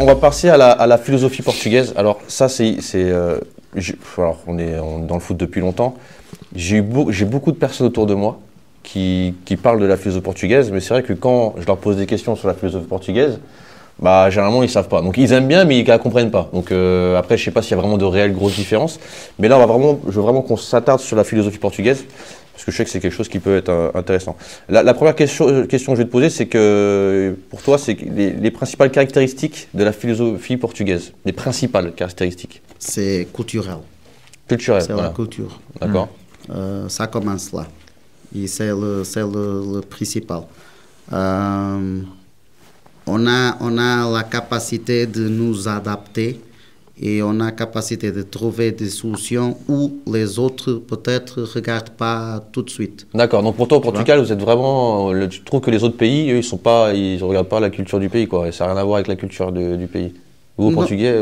on va passer à la philosophie portugaise. Alors ça, alors, on est dans le foot depuis longtemps. J'ai beaucoup de personnes autour de moi qui parlent de la philosophie portugaise, mais c'est vrai que quand je leur pose des questions sur la philosophie portugaise, bah, généralement, ils savent pas. Donc, ils aiment bien, mais ils ne comprennent pas. Donc, après, je sais pas s'il y a vraiment de réelles grosses différences. Mais là, je veux vraiment qu'on s'attarde sur la philosophie portugaise, parce que je sais que c'est quelque chose qui peut être intéressant. La première question que je vais te poser, c'est que, pour toi, c'est les principales caractéristiques de la philosophie portugaise. Les principales caractéristiques. C'est culturel. Culturel, c'est voilà. La culture. D'accord. Ça commence là. Et c'est le principal. On a la capacité de nous adapter et on a la capacité de trouver des solutions où les autres peut-être ne regardent pas tout de suite. D'accord, donc pour toi au Portugal, vous êtes vraiment, tu trouves que les autres pays, eux, ils ne regardent pas la culture du pays, quoi, et ça n'a rien à voir avec la culture du pays. Vous, au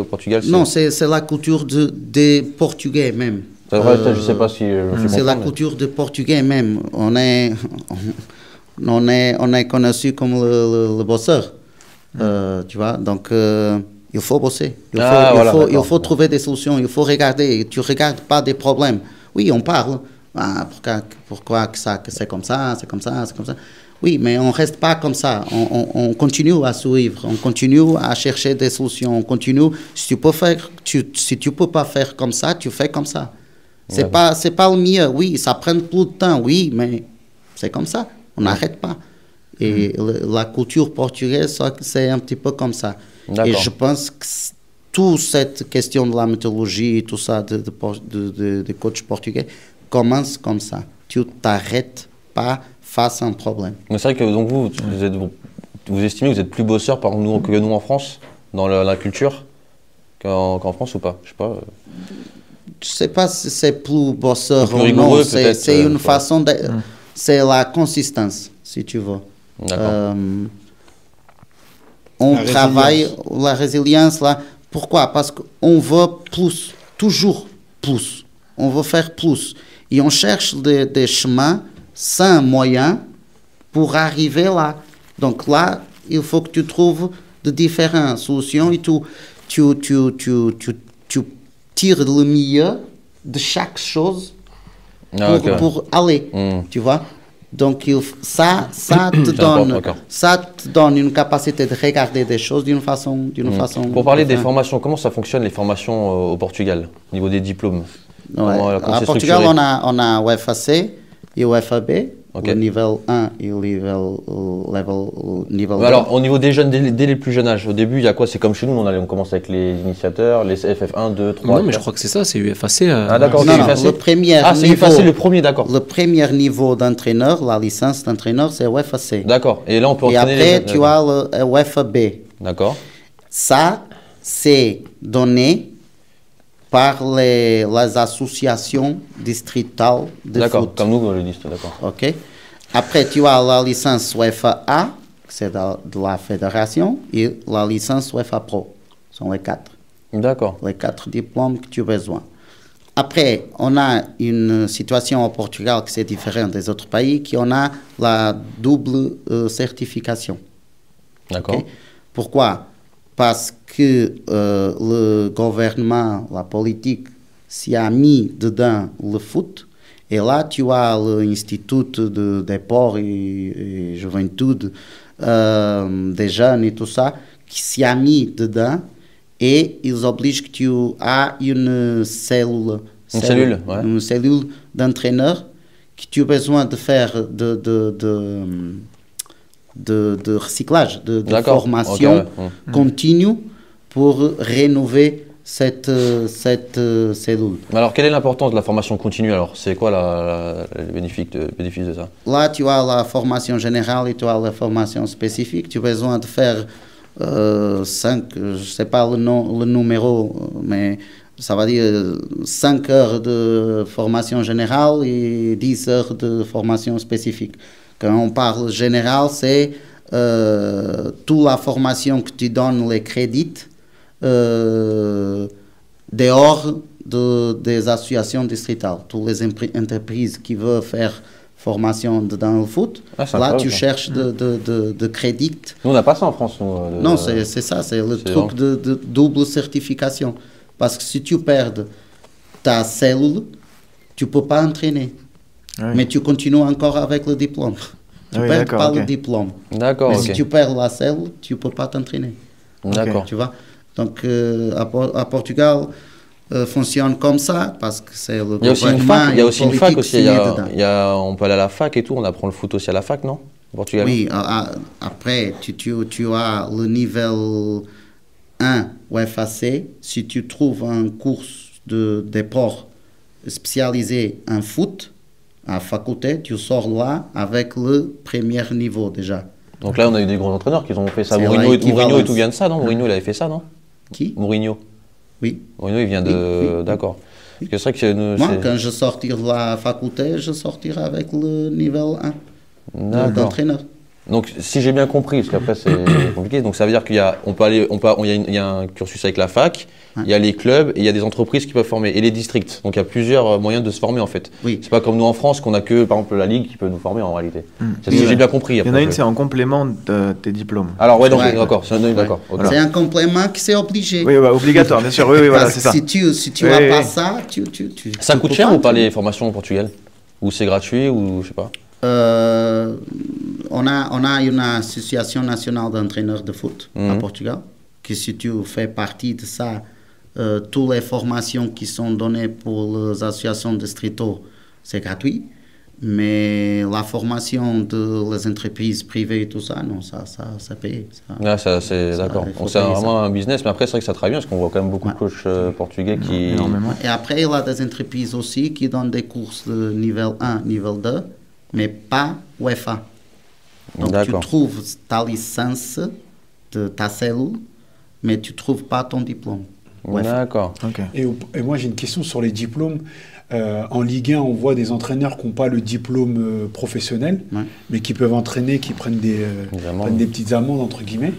Portugal, non, c'est la culture des Portugais même. C'est vrai, je ne sais pas si c'est la culture des Portugais même. On est connu comme le bosseur. Tu vois, donc il faut bosser, il faut trouver des solutions, il faut regarder, tu ne regardes pas des problèmes. Oui, on parle, pourquoi que c'est comme ça, c'est comme ça, c'est comme ça. Oui, mais on ne reste pas comme ça, on continue à suivre, on continue à chercher des solutions, on continue, si tu ne peux pas faire comme ça, tu fais comme ça. C'est pas le mieux, oui, ça prend plus de temps, oui, mais c'est comme ça, on n'arrête pas. Et la culture portugaise, c'est un petit peu comme ça. Et je pense que toute cette question de la mythologie, tout ça, de coach portugais, commence comme ça. Tu ne t'arrêtes pas face à un problème. C'est vrai que donc vous estimez que vous êtes plus bosseur que nous en France, dans la culture, qu'en France ou pas? Je sais pas. Je ne sais pas si c'est plus bosseur ou rigoureux, non. C'est une façon de... C'est la consistance, si tu veux. On travaille la résilience là. Pourquoi? Parce qu'on veut plus, toujours plus. On veut faire plus. Et on cherche des chemins sans moyens pour arriver là. Donc là, il faut que tu trouves de différentes solutions et tu tires le meilleur de chaque chose pour aller. Tu vois? Donc ça te donne une capacité de regarder des choses d'une façon Pour parler des formations, comment ça fonctionne les formations au Portugal, au niveau des diplômes? À Portugal, on a o FAC et o FAB, le niveau 1 et le niveau 2. Alors, au niveau des jeunes, dès les plus jeunes âges, au début, il y a quoi? C'est comme chez nous, on commence avec les initiateurs, les FF1, 2, 3. Non, mais je crois que c'est ça, c'est UFAC. Ah, d'accord, non, le premier c'est UFAC le premier, d'accord. Le premier niveau d'entraîneur, la licence d'entraîneur, c'est UFAC. D'accord, et là, on peut entraîner et après, tu as le UFAB. D'accord. Ça, c'est donné par les associations distritales de foot. D'accord, comme nous, le disent, d'accord. Ok. Après, tu as la licence UEFA, c'est de la fédération, et la licence UEFA Pro. Ce sont les 4. D'accord. Les 4 diplômes que tu as besoin. Après, on a une situation au Portugal qui est différente des autres pays, qui on a la double certification. D'accord. Okay? Pourquoi? Parce que le gouvernement, la politique, s'y a mis dedans le foot. Et là, tu as l'Institut de Déport et Juventude des jeunes et tout ça, qui s'y a mis dedans. Et ils obligent que tu aies une cellule d'entraîneur que tu as besoin de faire de recyclage, de formation continue pour rénover cette cellule. Alors, quelle est l'importance de la formation continue alors? C'est quoi le bénéfice de ça? Là, tu as la formation générale et tu as la formation spécifique. Tu as besoin de faire 5, je ne sais pas le numéro, mais ça va dire 5 heures de formation générale et 10 heures de formation spécifique. Quand on parle général, c'est toute la formation que tu donnes les crédits dehors des associations distritales. Toutes les entreprises qui veulent faire formation dans le foot. Là, tu cherches de crédit. Nous, on n'a pas ça en France. Non, c'est ça, c'est le truc de double certification. Parce que si tu perds ta cellule, tu ne peux pas entraîner. Oui. Mais tu continues encore avec le diplôme. Tu ne perds pas le diplôme. D'accord. Mais si tu perds la cellule, tu ne peux pas t'entraîner. D'accord. Tu vois? Donc, à Portugal, fonctionne comme ça parce que c'est le gouvernement. Il y a aussi une fac aussi. On peut aller à la fac et tout. On apprend le foot aussi à la fac, non? Au Portugal. Oui. Après, tu as le niveau 1 UFAC. Si tu trouves un cours de déport spécialisé en foot à faculté, tu sors là avec le premier niveau déjà. Donc là, on a eu des gros entraîneurs qui ont fait ça. Mourinho et tout vient de ça, non? Mourinho, il avait fait ça, non? Qui? Mourinho. Oui. Mourinho, il vient de... Oui. D'accord. C'est vrai que moi, quand je sortirai de la faculté, je sortirai avec le niveau 1 d'entraîneur. Donc, si j'ai bien compris, parce qu'après c'est compliqué, donc ça veut dire qu'il y a, il y a un cursus avec la fac, il y a les clubs et il y a des entreprises qui peuvent former, et les districts. Donc il y a plusieurs moyens de se former en fait. Oui. C'est pas comme nous en France qu'on a que par exemple la Ligue qui peut nous former en réalité. C'est si j'ai bien compris. Il y en a une, c'est en complément de tes diplômes. Alors ouais, donc d'accord, c'est okay. C'est un complément qui c'est obligé. Oui, obligatoire, bien sûr. Oui, voilà, c'est ça. Si tu n'as pas ça, ça coûte cher ou pas les formations au Portugal? Ou c'est gratuit ou je sais pas? On a une association nationale d'entraîneurs de foot à Portugal, que si tu fais partie de ça, toutes les formations qui sont données pour les associations de distrito, c'est gratuit. Mais la formation des entreprises privées et tout ça, non, ça paye. C'est d'accord. C'est vraiment un business, mais après, c'est vrai que ça travaille bien, parce qu'on voit quand même beaucoup de coachs portugais qui... Et après, il y a des entreprises aussi qui donnent des courses de niveau 1, niveau 2, mais pas UEFA. Donc tu trouves ta licence de ta cellule, mais tu ne trouves pas ton diplôme. D'accord. Okay. Et moi j'ai une question sur les diplômes. En Ligue 1, on voit des entraîneurs qui n'ont pas le diplôme professionnel, mais qui peuvent entraîner, qui prennent des petites amendes, entre guillemets.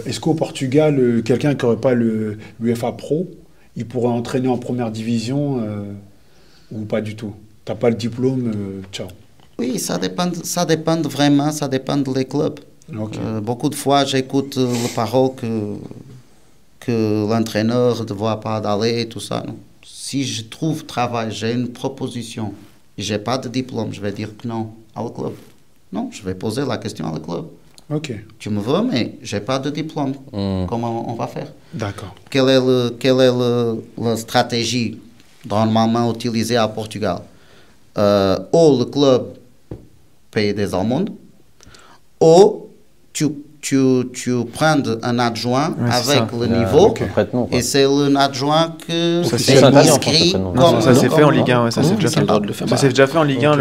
Est-ce qu'au Portugal, quelqu'un qui n'aurait pas l'UEFA Pro, il pourrait entraîner en première division ou pas du tout? Tu n'as pas le diplôme, ciao. Oui, ça dépend vraiment, ça dépend des clubs. Okay. Beaucoup de fois, j'écoute les paroles que l'entraîneur ne doit pas aller et tout ça. Non. Si je trouve travail, j'ai une proposition et je n'ai pas de diplôme, je vais dire que non au club. Non, je vais poser la question au club. Ok. Tu me veux, mais je n'ai pas de diplôme. Comment on va faire? D'accord. Quelle est la stratégie normalement utilisée à Portugal? Ou le club paye des amendes, ou tu prends un adjoint avec le niveau, et c'est l'adjoint que c'est inscrit. Ça s'est fait en Ligue 1, ça s'est déjà fait en Ligue 1.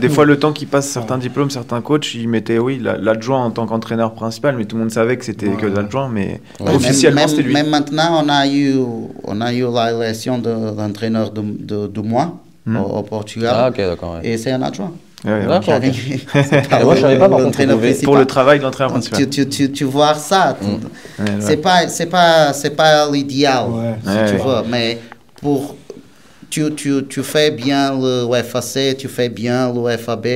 Des fois, le temps qu'ils passent certains diplômes, certains coachs, ils mettaient l'adjoint en tant qu'entraîneur principal, mais tout le monde savait que c'était que l'adjoint, mais officiellement c'était lui. Même maintenant, on a eu l'élection de l'entraîneur du mois au Portugal. Ah, ok, d'accord. Et c'est un adjoint. D'accord. Moi, je savais pas pour le travail de l'entraîneur principal. Tu vois ça. C'est pas l'idéal, si tu veux, mais pour tu fais bien le UFAC, tu fais bien le UFAB.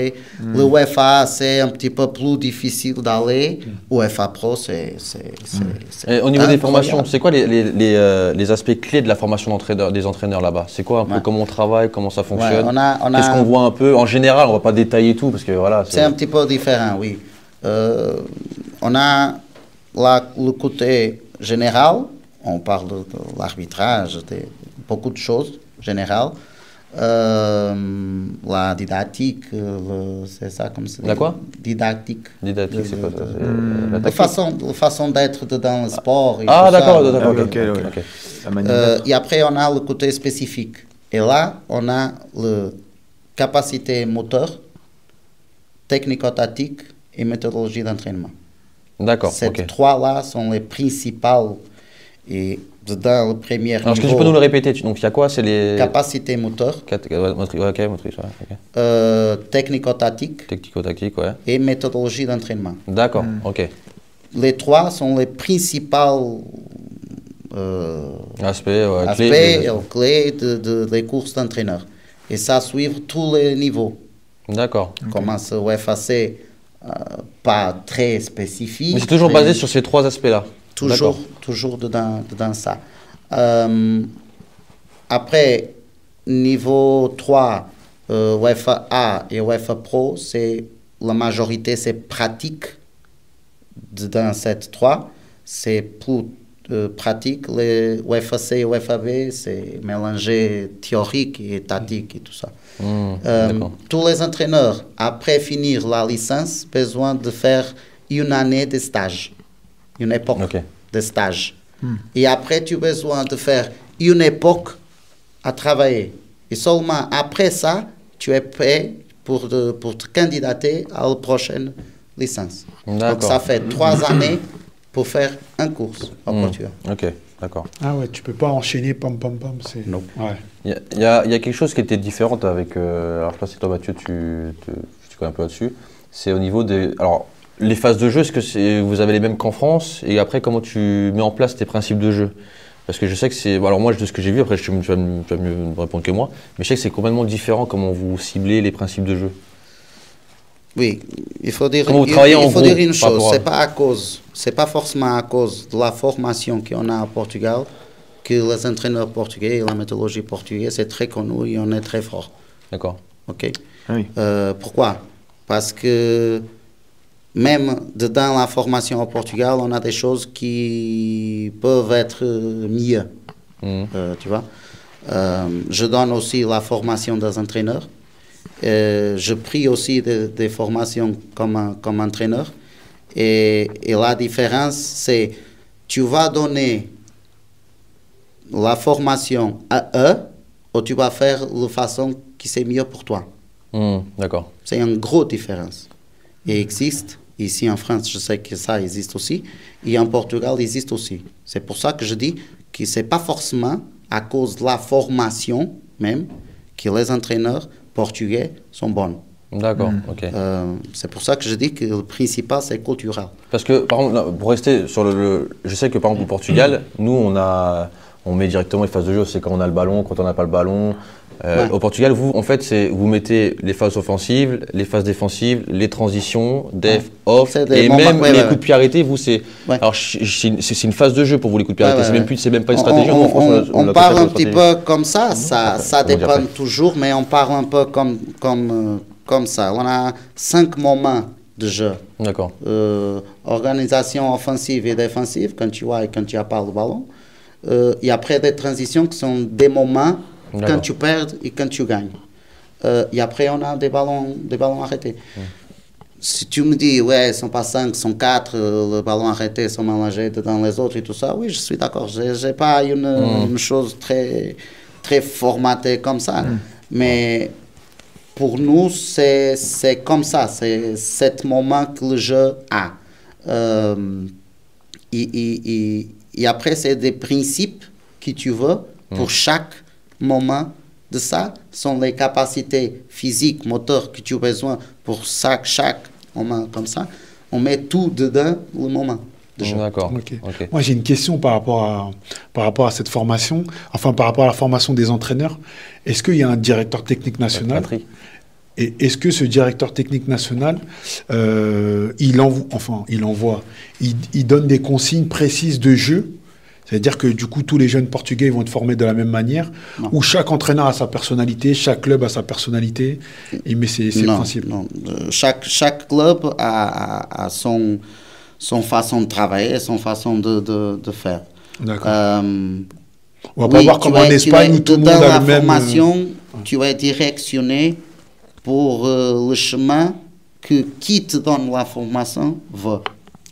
Le UEFA, c'est un petit peu plus difficile d'aller. Le UEFA Pro, c'est au niveau des formations, c'est quoi les aspects clés de la formation des entraîneurs là-bas? C'est quoi un peu comment on travaille, comment ça fonctionne? Qu'est-ce qu'on voit un peu? En général, on ne va pas détailler tout parce que voilà. C'est un petit peu différent, oui. On a le côté général, on parle de l'arbitrage, de beaucoup de choses générales. La didactique, c'est ça comme ça. La quoi? Didactique. Didactique, c'est quoi ça? La façon d'être dans le sport. Ah, d'accord, ok. Et après, on a le côté spécifique. Et là, on a la capacité moteur, technico-tactique et méthodologie d'entraînement. D'accord. Ces trois-là sont les principales. Et dans le premier niveau... Est-ce que tu peux nous le répéter? Donc, il y a quoi? C'est les... Capacité moteur. Motrice, Technico-tactique. Technico-tactique, ouais. Et méthodologie d'entraînement. D'accord, ok. Les trois sont les principales aspects clés des courses d'entraîneur. Et ça suit tous les niveaux. D'accord. Comment ce UFAC, pas très spécifique. Mais c'est toujours basé sur ces 3 aspects-là. Toujours dedans ça. Après, niveau 3, UEFA A et UEFA Pro, la majorité, c'est pratique dans cette 3. C'est plus pratique. Les UEFA C et UEFA B, c'est mélangé théorique et tactique et tout ça. Tous les entraîneurs, après finir la licence, ont besoin de faire une année de stage, une époque de stage. Et après, tu as besoin de faire une époque à travailler. Et seulement après ça, tu es prêt pour te candidater à la prochaine licence. Donc ça fait 3 années pour faire un cours au Portugal. Ok, d'accord. Ah ouais, tu peux pas enchaîner pam. Non. Ouais. Il y a quelque chose qui était différent avec. Alors je sais pas si toi Mathieu, tu connais un peu là-dessus. C'est au niveau des. Alors les phases de jeu, est-ce que vous avez les mêmes qu'en France? Et après, comment tu mets en place tes principes de jeu? Parce que je sais que c'est. Alors moi, de ce que j'ai vu, après tu vas mieux me répondre que moi, mais je sais que c'est complètement différent comment vous ciblez les principes de jeu. Oui, il faut dire une chose, c'est pas forcément à cause de la formation qu'on a au Portugal que les entraîneurs portugais et la méthodologie portugaise c'est très connu et on est très fort. D'accord. Ok. Oui. Pourquoi? Parce que même dans la formation au Portugal, on a des choses qui peuvent être mieux. Tu vois. Je donne aussi la formation des entraîneurs. Je prie aussi des formations comme entraîneur. Et la différence, c'est tu vas donner la formation à eux ou tu vas faire de façon qui c'est mieux pour toi. D'accord. C'est une grosse différence. Et existe. Ici en France, je sais que ça existe aussi. Et en Portugal, il existe aussi. C'est pour ça que je dis que ce n'est pas forcément à cause de la formation même que les entraîneurs portugais sont bons. D'accord, ok. C'est pour ça que je dis que le principal, c'est culturel. Parce que, par exemple, pour rester sur je sais que par exemple au Portugal, nous, on met directement les phases de jeu, c'est quand on a le ballon, quand on n'a pas le ballon. Au Portugal, vous, en fait, vous mettez les phases offensives, les phases défensives, les transitions, def, off, et même les coups de pied arrêtés, vous, c'est... Alors, c'est une phase de jeu pour vous, les coups de pied arrêtés, c'est même pas une stratégie. On parle un petit peu comme ça dépend toujours, mais on parle un peu comme ça. On a 5 moments de jeu. D'accord. Organisation offensive et défensive, quand tu as et quand tu n'as pas le ballon. Et après des transitions qui sont des moments quand tu perds et quand tu gagnes. Et après, on a des ballons arrêtés. Si tu me dis, ouais, ils ne sont pas 5, ils sont 4, les ballons arrêtés sont mélangés dans les autres et tout ça, oui, je suis d'accord. Je n'ai pas une chose très, très formatée comme ça. Mais pour nous, c'est comme ça. C'est ce moment que le jeu a. Et après, c'est des principes que tu veux pour chaque moment de ça. Sont les capacités physiques, moteurs que tu as besoin pour chaque moment comme ça. On met tout dedans le moment. D'accord. Okay. Moi, j'ai une question par rapport à cette formation, enfin par rapport à la formation des entraîneurs. Est-ce qu'il y a un directeur technique national? Et est-ce que ce directeur technique national, il donne des consignes précises de jeu? C'est-à-dire que du coup, tous les jeunes Portugais vont être formés de la même manière, ou chaque entraîneur a sa personnalité, chaque club a sa personnalité, mais c'est le principe. Non, chaque club a son façon de travailler, son façon de faire. D'accord. On va pas voir comme en Espagne où tout le monde a le même... Dans la formation, tu es directionné pour le chemin que qui te donne la formation veut.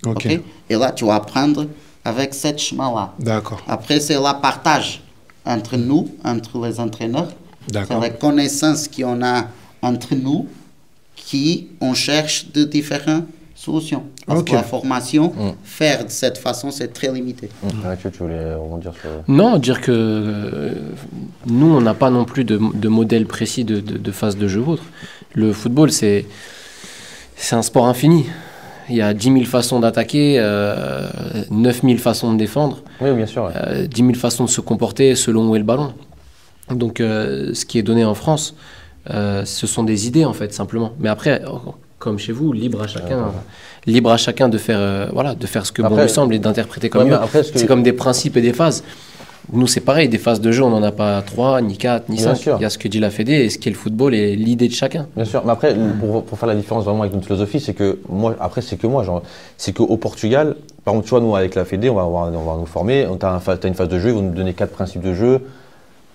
Okay. Et là, tu vas apprendre avec ce chemin-là. D'accord. Après, c'est le partage entre nous, entre les entraîneurs. C'est la connaissance qu'on a entre nous qui on cherche de différentes solutions. Parce que la formation, faire de cette façon, c'est très limité. Tu voulais rebondir sur... Non, dire que nous, on n'a pas non plus de modèle précis de phase de jeu ou autre. Le football, c'est un sport infini. Il y a 10 000 façons d'attaquer, 9 000 façons de défendre, 10 000 façons de se comporter selon où est le ballon. Donc, ce qui est donné en France, Ce sont des idées, en fait, simplement. Mais après, comme chez vous, libre à chacun de faire, de faire ce que bon lui semble et d'interpréter comme il veut. C'est comme des principes et des phases. Nous, c'est pareil, des phases de jeu, on n'en a pas 3, ni 4, ni 5. Il y a ce que dit la Fédé et ce qu'est le football et l'idée de chacun. Bien sûr, mais après, pour faire la différence vraiment avec notre philosophie, c'est que moi, c'est qu'au Portugal, par exemple, tu vois, nous, avec la Fédé, on va nous former, t'as une phase de jeu, ils vont nous donner 4 principes de jeu.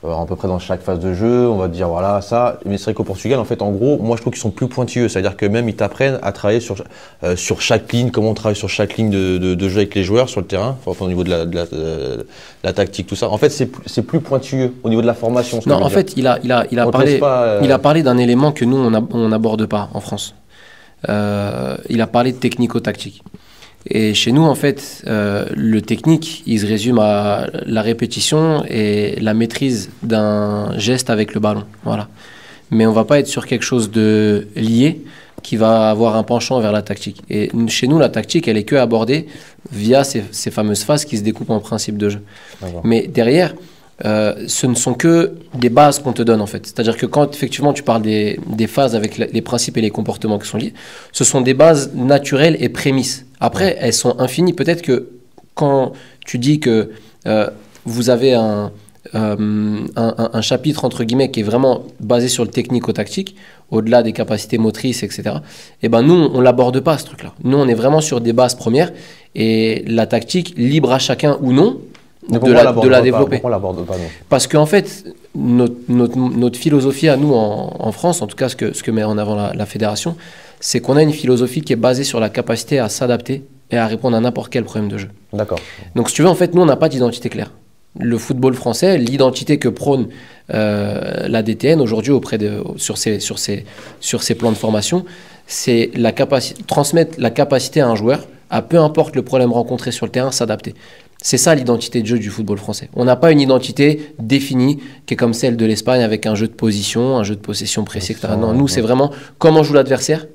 À peu près dans chaque phase de jeu, on va te dire voilà ça. Mais c'est vrai qu'au Portugal, en fait, en gros, moi je trouve qu'ils sont plus pointilleux. C'est-à-dire que même ils t'apprennent à travailler sur chaque ligne, comment on travaille sur chaque ligne de jeu avec les joueurs sur le terrain, enfin, au niveau de la tactique, tout ça. En fait, c'est plus pointilleux au niveau de la formation. Non, en fait, il a parlé d'un élément que nous on n'aborde pas en France. Il a parlé de technico-tactique. Et chez nous, en fait, le technique, il se résume à la répétition et la maîtrise d'un geste avec le ballon. Voilà. Mais on ne va pas être sur quelque chose de lié qui va avoir un penchant vers la tactique. Et chez nous, la tactique, elle est que abordée via ces fameuses phases qui se découpent en principe de jeu. D'accord. Mais derrière, ce ne sont que des bases qu'on te donne, en fait. C'est-à-dire que quand, effectivement, tu parles des phases avec les principes et les comportements qui sont liés, ce sont des bases naturelles et prémices. Après, elles sont infinies. Peut-être que quand tu dis que vous avez un chapitre, entre guillemets, qui est vraiment basé sur le technico-tactique, au-delà des capacités motrices, etc., eh ben nous, on ne l'aborde pas, ce truc-là. Nous, on est vraiment sur des bases premières. Et la tactique, libre à chacun ou non, de la développer. Pourquoi on l'aborde pas, nous ? Parce qu'en fait, notre philosophie à nous en France, en tout cas ce que met en avant la fédération, c'est qu'on a une philosophie qui est basée sur la capacité à s'adapter et à répondre à n'importe quel problème de jeu. D'accord. Donc si tu veux, en fait, nous, on n'a pas d'identité claire. Le football français, l'identité que prône la DTN aujourd'hui sur ses plans de formation, c'est transmettre la capacité à un joueur à peu importe le problème rencontré sur le terrain, s'adapter. C'est ça l'identité de jeu du football français. On n'a pas une identité définie qui est comme celle de l'Espagne avec un jeu de position, un jeu de possession précis, etc. Non, nous, c'est vraiment comment joue l'adversaire.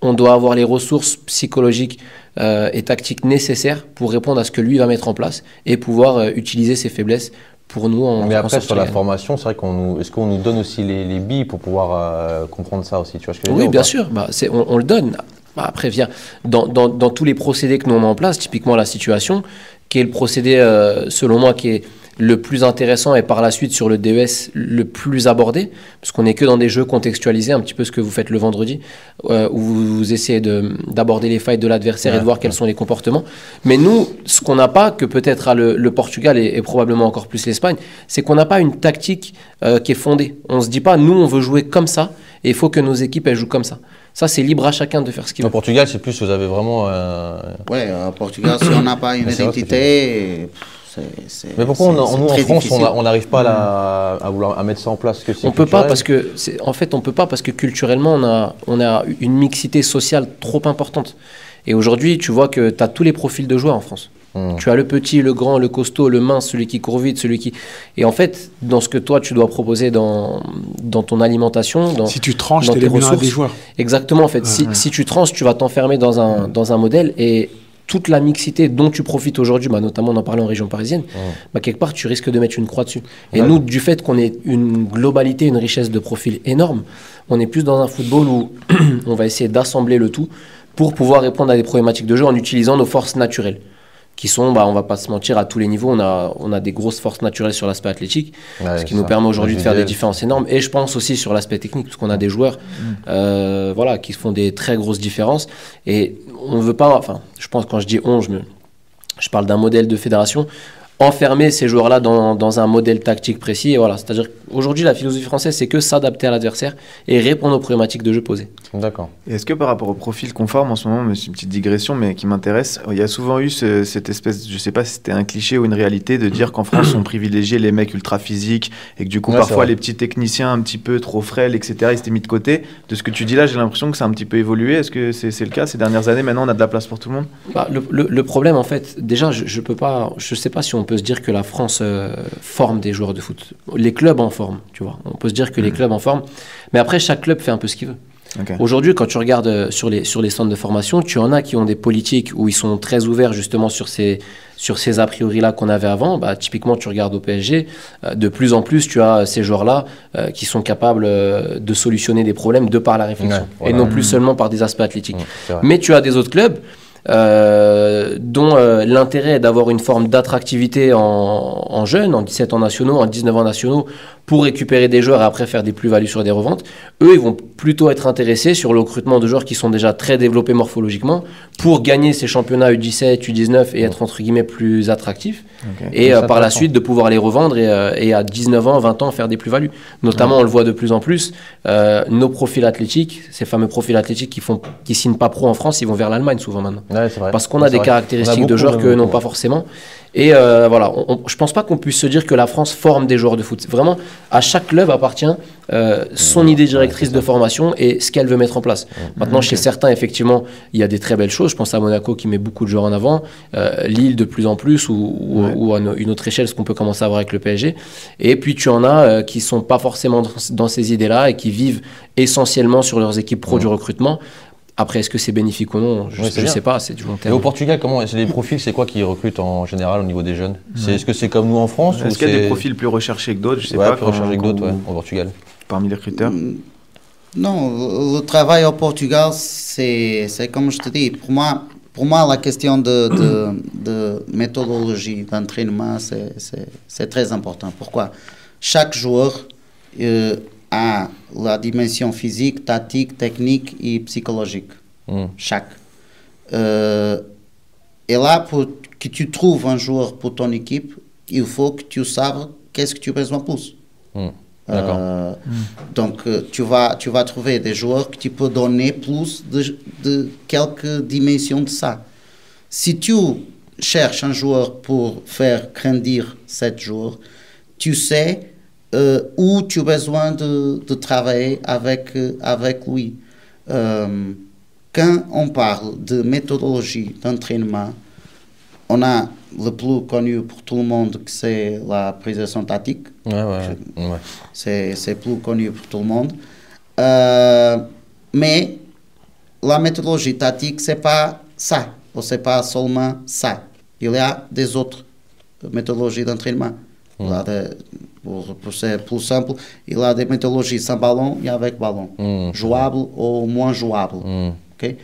On doit avoir les ressources psychologiques et tactiques nécessaires pour répondre à ce que lui va mettre en place et pouvoir utiliser ses faiblesses pour nous. Mais après, sur la formation, c'est vrai est-ce qu'on nous donne aussi les billes pour pouvoir comprendre ça aussi, tu vois ce que je veux dire ? Oui, bien sûr. On le donne. Après, dans tous les procédés que nous on met en place, typiquement la situation, qui est le procédé, selon moi, qui est le plus intéressant et par la suite sur le DES le plus abordé, parce qu'on n'est que dans des jeux contextualisés, un petit peu ce que vous faites le vendredi, où vous essayez d'aborder les failles de l'adversaire et de voir quels sont les comportements. Mais nous, ce qu'on n'a pas, que peut-être a le Portugal et probablement encore plus l'Espagne, c'est qu'on n'a pas une tactique qui est fondée. On ne se dit pas, nous, on veut jouer comme ça, et il faut que nos équipes, elles jouent comme ça. Ça, c'est libre à chacun de faire ce qu'il veut. Au Portugal, c'est plus, vous avez vraiment... Oui, au Portugal, si on n'a pas une identité... Mais pourquoi nous, en France, on n'arrive pas à mettre ça en place que on peut pas parce que en fait, on peut pas parce que culturellement, on a une mixité sociale trop importante. Et aujourd'hui, tu vois que tu as tous les profils de joueurs en France. Tu as le petit, le grand, le costaud, le mince, celui qui court vite, celui qui... Et en fait, dans ce que toi, tu dois proposer dans ton alimentation, si tu tranches, tu es des joueurs. Exactement, en fait. Si tu tranches, tu vas t'enfermer dans un modèle et toute la mixité dont tu profites aujourd'hui, notamment en parlant en région parisienne, quelque part, tu risques de mettre une croix dessus. Et nous, du fait qu'on ait une globalité, une richesse de profils énorme, on est plus dans un football où on va essayer d'assembler le tout pour pouvoir répondre à des problématiques de jeu en utilisant nos forces naturelles, qui sont, on va pas se mentir, à tous les niveaux, on a des grosses forces naturelles sur l'aspect athlétique, ce qui nous permet aujourd'hui de faire des différences énormes. Et je pense aussi sur l'aspect technique, parce qu'on a des joueurs qui font des très grosses différences. Et on ne veut pas, je pense quand je dis je parle d'un modèle de fédération, enfermer ces joueurs-là dans un modèle tactique précis. Et voilà, c'est-à-dire qu'aujourd'hui, la philosophie française, c'est que s'adapter à l'adversaire et répondre aux problématiques de jeu posées. D'accord. Et est-ce que par rapport au profil qu'on forme en ce moment, c'est une petite digression, mais qui m'intéresse, il y a souvent eu cette espèce, je ne sais pas si c'était un cliché ou une réalité, de dire qu'en France, on privilégiait les mecs ultra physiques et que du coup, parfois, les petits techniciens un petit peu trop frêles, etc., ils s'étaient mis de côté. De ce que tu dis là, j'ai l'impression que ça a un petit peu évolué. Est-ce que c'est le cas ces dernières années? Maintenant, on a de la place pour tout le monde? Le problème, en fait, déjà, je sais pas si on peut se dire que la France forme des joueurs de foot. Les clubs en forment, tu vois. On peut se dire que les clubs en forment, mais après, chaque club fait un peu ce qu'il veut. Aujourd'hui, quand tu regardes sur les centres de formation, tu en as qui ont des politiques où ils sont très ouverts justement sur ces a priori-là qu'on avait avant. Typiquement, tu regardes au PSG, de plus en plus, tu as ces joueurs-là qui sont capables de solutionner des problèmes de par la réflexion, et non plus seulement par des aspects athlétiques. Mais tu as des autres clubs dont l'intérêt est d'avoir une forme d'attractivité en jeunes, en 17 ans nationaux, en 19 ans nationaux, pour récupérer des joueurs et après faire des plus-values sur des reventes. Eux, ils vont plutôt être intéressés sur le recrutement de joueurs qui sont déjà très développés morphologiquement pour gagner ces championnats U17, U19 et être entre guillemets plus attractifs. Et par la suite de pouvoir les revendre et à 19 ans, 20 ans faire des plus-values. Notamment, on le voit de plus en plus, nos profils athlétiques, ces fameux profils athlétiques qui signent pas pro en France, ils vont vers l'Allemagne souvent maintenant. Parce qu'on a des caractéristiques de joueurs qu'eux n'ont pas forcément. Et voilà, je pense pas qu'on puisse se dire que la France forme des joueurs de foot. Vraiment, à chaque club appartient son idée directrice de formation et ce qu'elle veut mettre en place. Maintenant, chez certains, effectivement, il y a des très belles choses. Je pense à Monaco qui met beaucoup de joueurs en avant, Lille de plus en plus, ou à une autre échelle, ce qu'on peut commencer à voir avec le PSG. Et puis, tu en as qui sont pas forcément dans ces idées-là et qui vivent essentiellement sur leurs équipes pro du recrutement. Après, est-ce que c'est bénéfique ou non? Je ne sais pas, c'est du long terme. Et au Portugal, comment les profils, c'est quoi qui recrutent en général au niveau des jeunes? Est-ce que c'est comme nous en France? Est-ce qu'il y a des profils plus recherchés que d'autres? Je sais pas. Plus recherchés que d'autres, au Portugal. Parmi les recruteurs? Non, le travail au Portugal, c'est comme je te dis, pour moi la question de méthodologie d'entraînement, c'est très important. Pourquoi? Chaque joueur a la dimension physique, tactique, technique et psychologique. Chaque. Et là, pour que tu trouves un joueur pour ton équipe, il faut que tu saches qu'est-ce que tu as besoin de plus. Donc, tu vas trouver des joueurs que tu peux donner plus de quelques dimensions de ça. Si tu cherches un joueur pour faire grandir 7 joueurs, tu sais où tu as besoin de travailler avec lui. Quand on parle de méthodologie d'entraînement, on a le plus connu pour tout le monde, que c'est la précision tactique. C'est plus connu pour tout le monde. Mais la méthodologie tactique, c'est pas ça. Ou c'est pas seulement ça. Il y a des autres méthodologies d'entraînement. Pour ser plus simple, il y a des méthodologies sans ballon et avec ballon. Jouable ou moins jouable. Okay?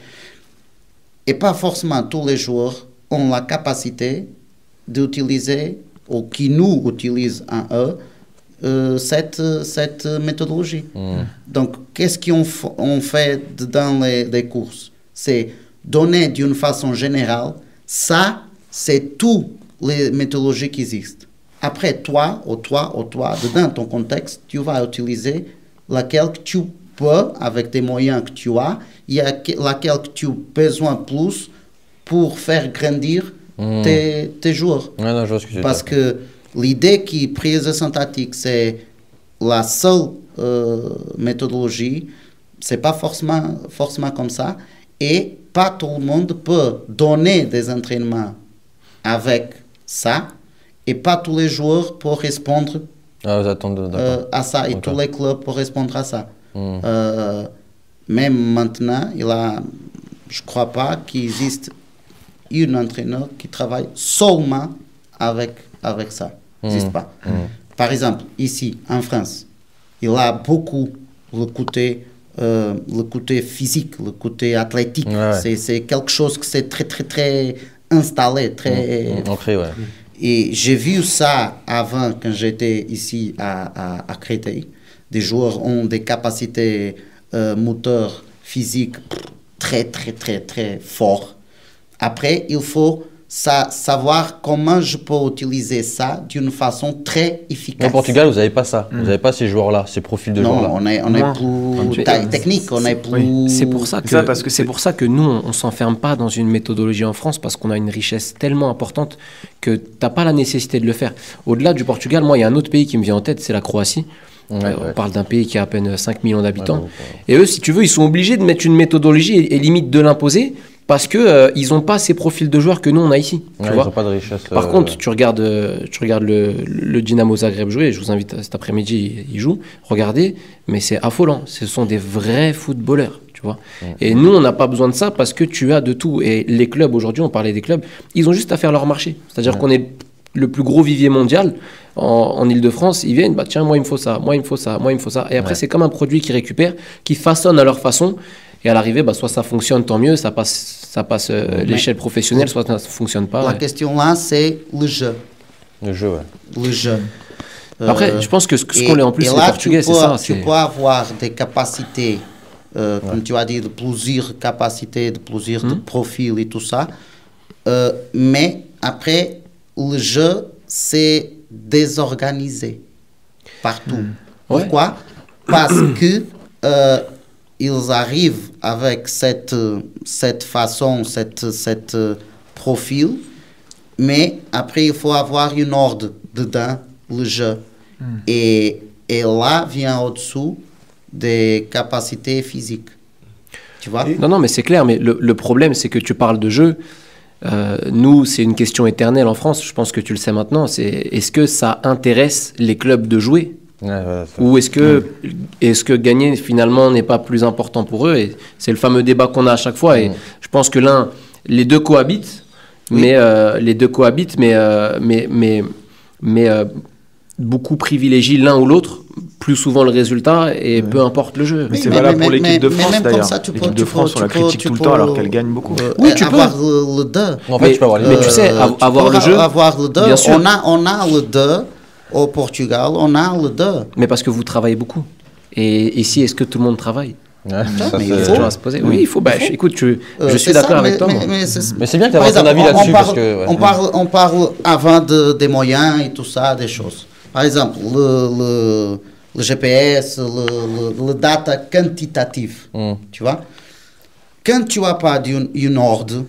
Et pas forcément tous les joueurs ont la capacité d'utiliser, ou qui nous utilisent en eux, cette méthodologie. Donc, qu'est-ce qu'on fait dans les courses? C'est donner d'une façon générale, ça, c'est toutes les méthodologies qui existent. Après, toi, dans ton contexte, tu vas utiliser laquelle que tu peux, avec des moyens que tu as, et laquelle que tu as besoin plus pour faire grandir tes joueurs. Parce que l'idée qui est prise synthétique, c'est la seule méthodologie, c'est pas forcément comme ça, et pas tout le monde peut donner des entraînements avec ça, et pas tous les joueurs peuvent répondre à ça, et tous les clubs peuvent répondre à ça. Même maintenant, je ne crois pas qu'il existe un entraîneur qui travaille seulement avec ça. Ça n'existe pas. Par exemple, ici, en France, il y a beaucoup le côté physique, le côté athlétique. C'est quelque chose qui c'est très, très, très installé, très ancré. Et j'ai vu ça avant, quand j'étais ici à Créteil. Des joueurs ont des capacités moteurs, physiques très, très, très, très fortes. Après, il faut savoir comment je peux utiliser ça d'une façon très efficace. Au Portugal, vous n'avez pas ça. Vous n'avez pas ces joueurs-là, ces profils de joueurs-là. On est plus technique, on est plus... C'est pour ça que nous, on ne s'enferme pas dans une méthodologie en France, parce qu'on a une richesse tellement importante que tu n'as pas la nécessité de le faire. Au-delà du Portugal, moi, il y a un autre pays qui me vient en tête, c'est la Croatie. On parle d'un pays qui a à peine 5 millions d'habitants. Et eux, si tu veux, ils sont obligés de mettre une méthodologie et limite de l'imposer, parce qu'ils n'ont pas ces profils de joueurs que nous on a ici. Ils n'ont pas de richesse. Par contre, tu regardes le Dynamo Zagreb jouer, je vous invite cet après-midi, ils jouent, regardez, mais c'est affolant. Ce sont des vrais footballeurs. vois. Et nous, on n'a pas besoin de ça parce que tu as de tout. Et les clubs, aujourd'hui, on parlait des clubs, ils ont juste à faire leur marché. C'est-à-dire qu'on est le plus gros vivier mondial en Ile-de-France. Ils viennent, tiens, moi, il me faut ça, moi, il me faut ça, moi, il me faut ça. Et après, c'est comme un produit qu'ils récupèrent, qu'ils façonnent à leur façon. Et à l'arrivée, soit ça fonctionne, tant mieux, ça passe l'échelle professionnelle, soit ça ne fonctionne pas. La question là, c'est le jeu. Le jeu, Le jeu. Après, je pense que ce qu'on est en plus, les Portugais, c'est ça. Tu peux avoir des capacités, comme tu as dit, de plusieurs capacités, de plusieurs de profils et tout ça. Mais après, le jeu, c'est désorganisé partout. Pourquoi? Parce que ils arrivent avec cette façon, cette profil, mais après, il faut avoir une ordre dedans, le jeu. Et là vient au-dessous des capacités physiques. Tu vois? Non, mais c'est clair. Mais le problème, c'est que tu parles de jeu. Nous, c'est une question éternelle en France. Je pense que tu le sais maintenant. Est-ce que ça intéresse les clubs de jouer? Ou est-ce que gagner finalement n'est pas plus important pour eux? Et c'est le fameux débat qu'on a à chaque fois. Et je pense que les deux cohabitent, mais beaucoup privilégient l'un ou l'autre, plus souvent le résultat, et peu importe le jeu. Mais c'est valable pour l'équipe de France d'ailleurs. L'équipe de France, on la critique tout le temps alors qu'elle gagne beaucoup. Oui, tu peux avoir le 2. En fait, tu peux avoir les deux. Mais tu sais, avoir le jeu. Avoir le 2, bien sûr. On a le 2 au Portugal, on a le 2. Mais parce que vous travaillez beaucoup. Et ici, est-ce que tout le monde travaille? Mais il faut se poser. Oui, il faut. Écoute, je suis d'accord avec toi. Mais c'est bien que tu aies ton avis là-dessus. On parle avant des moyens et tout ça, des choses. Par exemple, le GPS, le data quantitatif, tu vois. Quand tu n'as pas une ordre,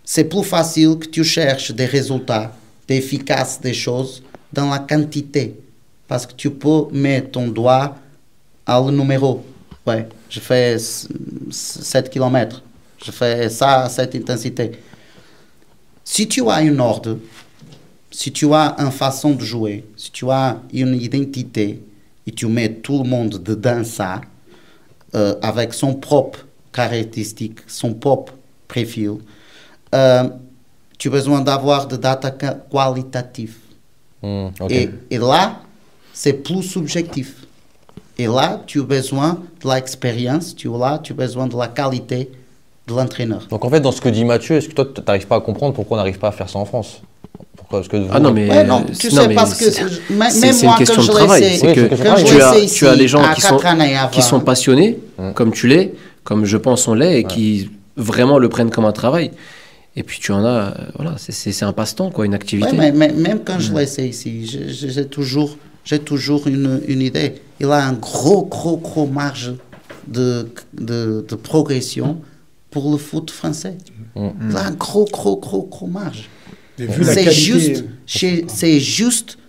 c'est plus facile que tu cherches des résultats, d'efficace des choses dans la quantité. Parce que tu peux mettre ton doigt au numéro. Ouais, je fais 7 km, je fais ça à cette intensité. Si tu as une ordre, si tu as une façon de jouer, si tu as une identité et tu mets tout le monde dedans ça, avec son propre caractéristique, son propre profil, tu as besoin d'avoir des data qualitatifs. Okay. Et là, c'est plus subjectif. Et là, tu as besoin de l'expérience, tu as besoin de la qualité de l'entraîneur. Donc en fait, dans ce que dit Mathieu, est-ce que toi, tu n'arrives pas à comprendre pourquoi on n'arrive pas à faire ça en France? Non, mais non, tu sais, parce que c'est une question de travail. C'est que tu as les gens qui sont passionnés, comme tu l'es, comme je pense on l'est, et qui vraiment le prennent comme un travail. Et puis tu en as, voilà, c'est un passe-temps, quoi, une activité. Ouais, mais même quand je l'essaie ici, j'ai toujours une idée. Il a un gros marge de progression pour le foot français. Il a un gros marge. C'est juste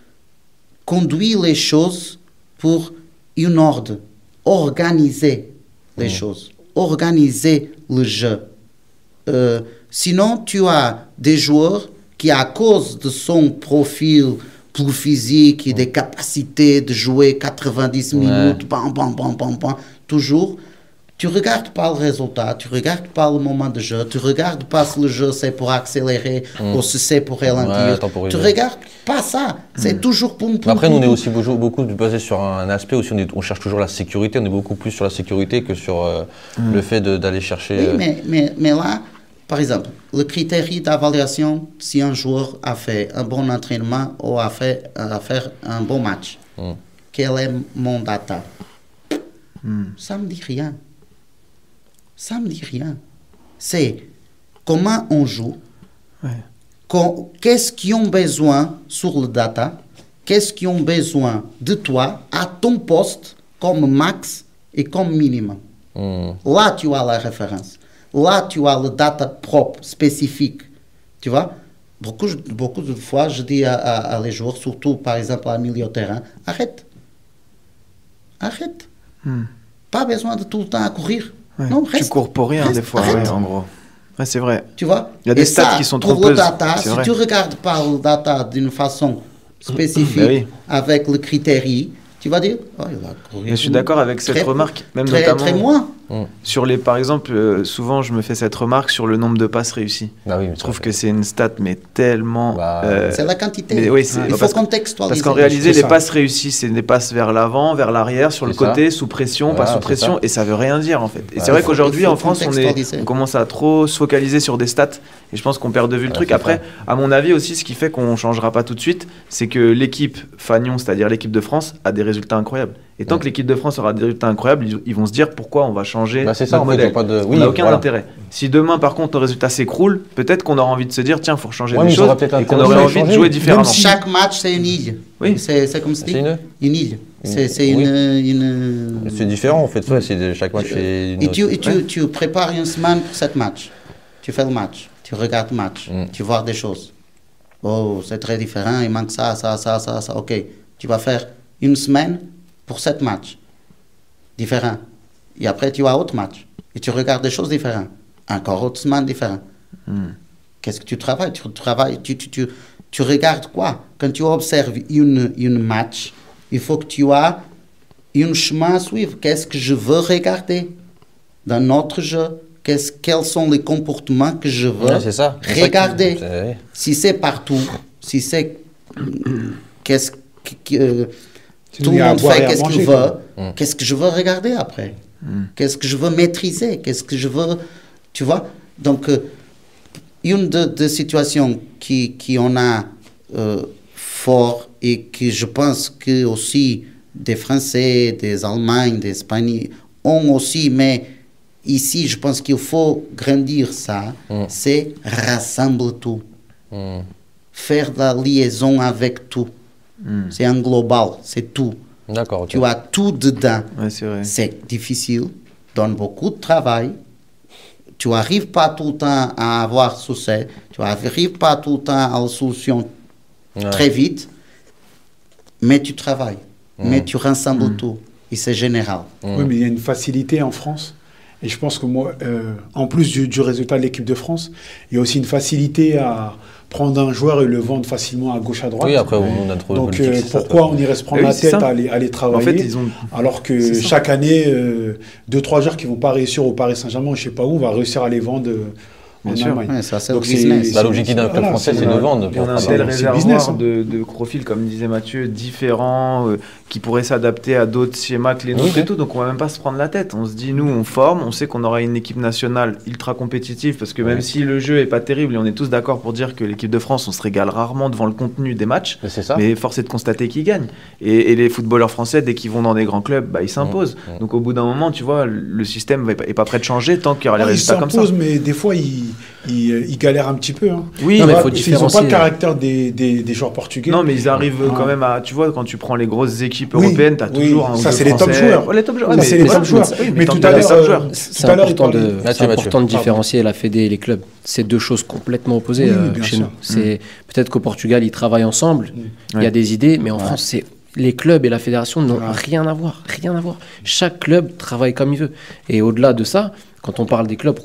conduire les choses pour une ordre, organiser les choses, organiser le jeu. Sinon, tu as des joueurs qui, à cause de son profil plus physique et des capacités de jouer 90 minutes, toujours, tu ne regardes pas le résultat, tu ne regardes pas le moment de jeu, tu ne regardes pas si le jeu c'est pour accélérer ou si c'est pour ralentir. Tu ne regardes pas ça. C'est toujours poum. Après, nous, on est aussi beaucoup basé sur un aspect aussi, on cherche toujours la sécurité, on est beaucoup plus sur la sécurité que sur le fait d'aller chercher... Oui, mais là, par exemple, le critère d'évaluation, si un joueur a fait un bon entraînement ou a fait un bon match, quel est mon data? Ça ne me dit rien. Ça ne me dit rien. C'est comment on joue, qu'est-ce qu'ils ont besoin sur le data, qu'est-ce qu'ils ont besoin de toi à ton poste comme max et comme minimum. Là, tu as la référence. Là, tu as le data propre, spécifique. Tu vois? Beaucoup de fois, je dis à les joueurs, surtout par exemple à milieu de terrain, arrête. Pas besoin de tout le temps à courir. Non, reste. Tu cours pour rien des fois, en gros. Ouais, c'est vrai. Tu vois? Il y a des stats qui sont trompeuses. Pour le data, si tu regardes pas le data d'une façon spécifique, avec le critère, Tu vas dire, je suis d'accord avec cette remarque, même notamment très moins. Sur les, par exemple, souvent je me fais cette remarque sur le nombre de passes réussies. Je trouve que c'est une stat, mais tellement. C'est la quantité. Il faut contextualiser. Parce qu'en réalité, les passes réussies, c'est des passes vers l'avant, vers l'arrière, sur le côté, sous pression, pas sous pression, et ça veut rien dire en fait. Et c'est vrai qu'aujourd'hui en France, on commence à trop se focaliser sur des stats, et je pense qu'on perd de vue le truc. Après, à mon avis aussi, ce qui fait qu'on changera pas tout de suite, c'est que l'équipe Fagnon, c'est-à-dire l'équipe de France, a des résultats incroyables. Et tant que l'équipe de France aura des résultats incroyables, ils vont se dire pourquoi on va changer notre modèle. On n'a aucun intérêt. Si demain, par contre, nos résultats s'écroulent, peut-être qu'on aura envie de se dire tiens, il faut changer des choses et qu'on aurait envie de jouer différemment. Chaque match, c'est une île. Oui. C'est comme ça. Une île. C'est une... C'est différent en fait. Chaque match, c'est une autre. Tu prépares une semaine pour cette match. Tu fais le match. Tu regardes le match. Tu vois des choses. Oh, c'est très différent. Il manque ça. Ok. Tu vas faire une semaine pour 7 matchs différents. Et après, tu as autre match. Et tu regardes des choses différentes. Encore autre semaine différente. Qu'est-ce que tu travailles? Tu regardes quoi? Quand tu observes une match, il faut que tu aies un chemin à suivre. Qu'est-ce que je veux regarder dans notre jeu? Quels sont les comportements que je veux regarder? Si c'est partout, si c'est... qu'est-ce que... Tout le monde fait qu'est-ce qu'il veut. Qu'est-ce que je veux regarder après? Qu'est-ce que je veux maîtriser? Qu'est-ce que je veux... Tu vois? Donc, une des situations qui on a fort et que je pense que aussi des Français, des Allemands, des Espagnols ont aussi, mais ici, je pense qu'il faut grandir ça, c'est rassembler tout. Faire la liaison avec tout. C'est un global, c'est tout. D'accord. Tu as tout dedans. Ouais, c'est vrai. C'est difficile, donne beaucoup de travail. Tu n'arrives pas tout le temps à avoir succès. Tu n'arrives pas tout le temps à la solution très vite. Mais tu travailles. Mais tu rassembles tout. Et c'est général. Oui, mais il y a une facilité en France. Et je pense que moi, en plus du résultat de l'équipe de France, il y a aussi une facilité à prendre un joueur et le vendre facilement à gauche, à droite. Oui, après, on a trouvé. Donc, pourquoi on irait se prendre la tête à aller travailler alors que chaque année, 2-3 joueurs qui ne vont pas réussir au Paris Saint-Germain, je ne sais pas où, on va réussir à les vendre en Allemagne. Ouais, ça, donc, l'objectif d'un club français, c'est de vendre. On a un tel réservoir de profils, comme disait Mathieu, différents, qui pourraient s'adapter à d'autres schémas que les nôtres et tout. Donc, on ne va même pas se prendre la tête. On se dit, nous, on forme, on sait qu'on aura une équipe nationale ultra compétitive, parce que même si le jeu n'est pas terrible, et on est tous d'accord pour dire que l'équipe de France, on se régale rarement devant le contenu des matchs, mais force est de constater qu'ils gagnent. Et les footballeurs français, dès qu'ils vont dans des grands clubs, ils s'imposent. Donc, au bout d'un moment, tu vois, le système n'est pas prêt de changer tant qu'il y aura les résultats comme ça. Ils s'imposent, mais des fois, ils galèrent un petit peu. Hein. Oui, mais il faut différencier. Ils n'ont pas le caractère des joueurs portugais. Non, mais ils arrivent quand même à... Tu vois, quand tu prends les grosses équipes européennes, tu as toujours un ça, c'est les top joueurs. Les top joueurs. Ça, c'est les top joueurs. Mais tout à l'heure, c'est important de différencier la Fédé et les clubs. C'est deux choses complètement opposées chez nous. Peut-être qu'au Portugal, ils travaillent ensemble. Il y a des idées, mais en France, c'est... Les clubs et la fédération n'ont rien à voir. Chaque club travaille comme il veut. Et au-delà de ça, quand on parle des clubs,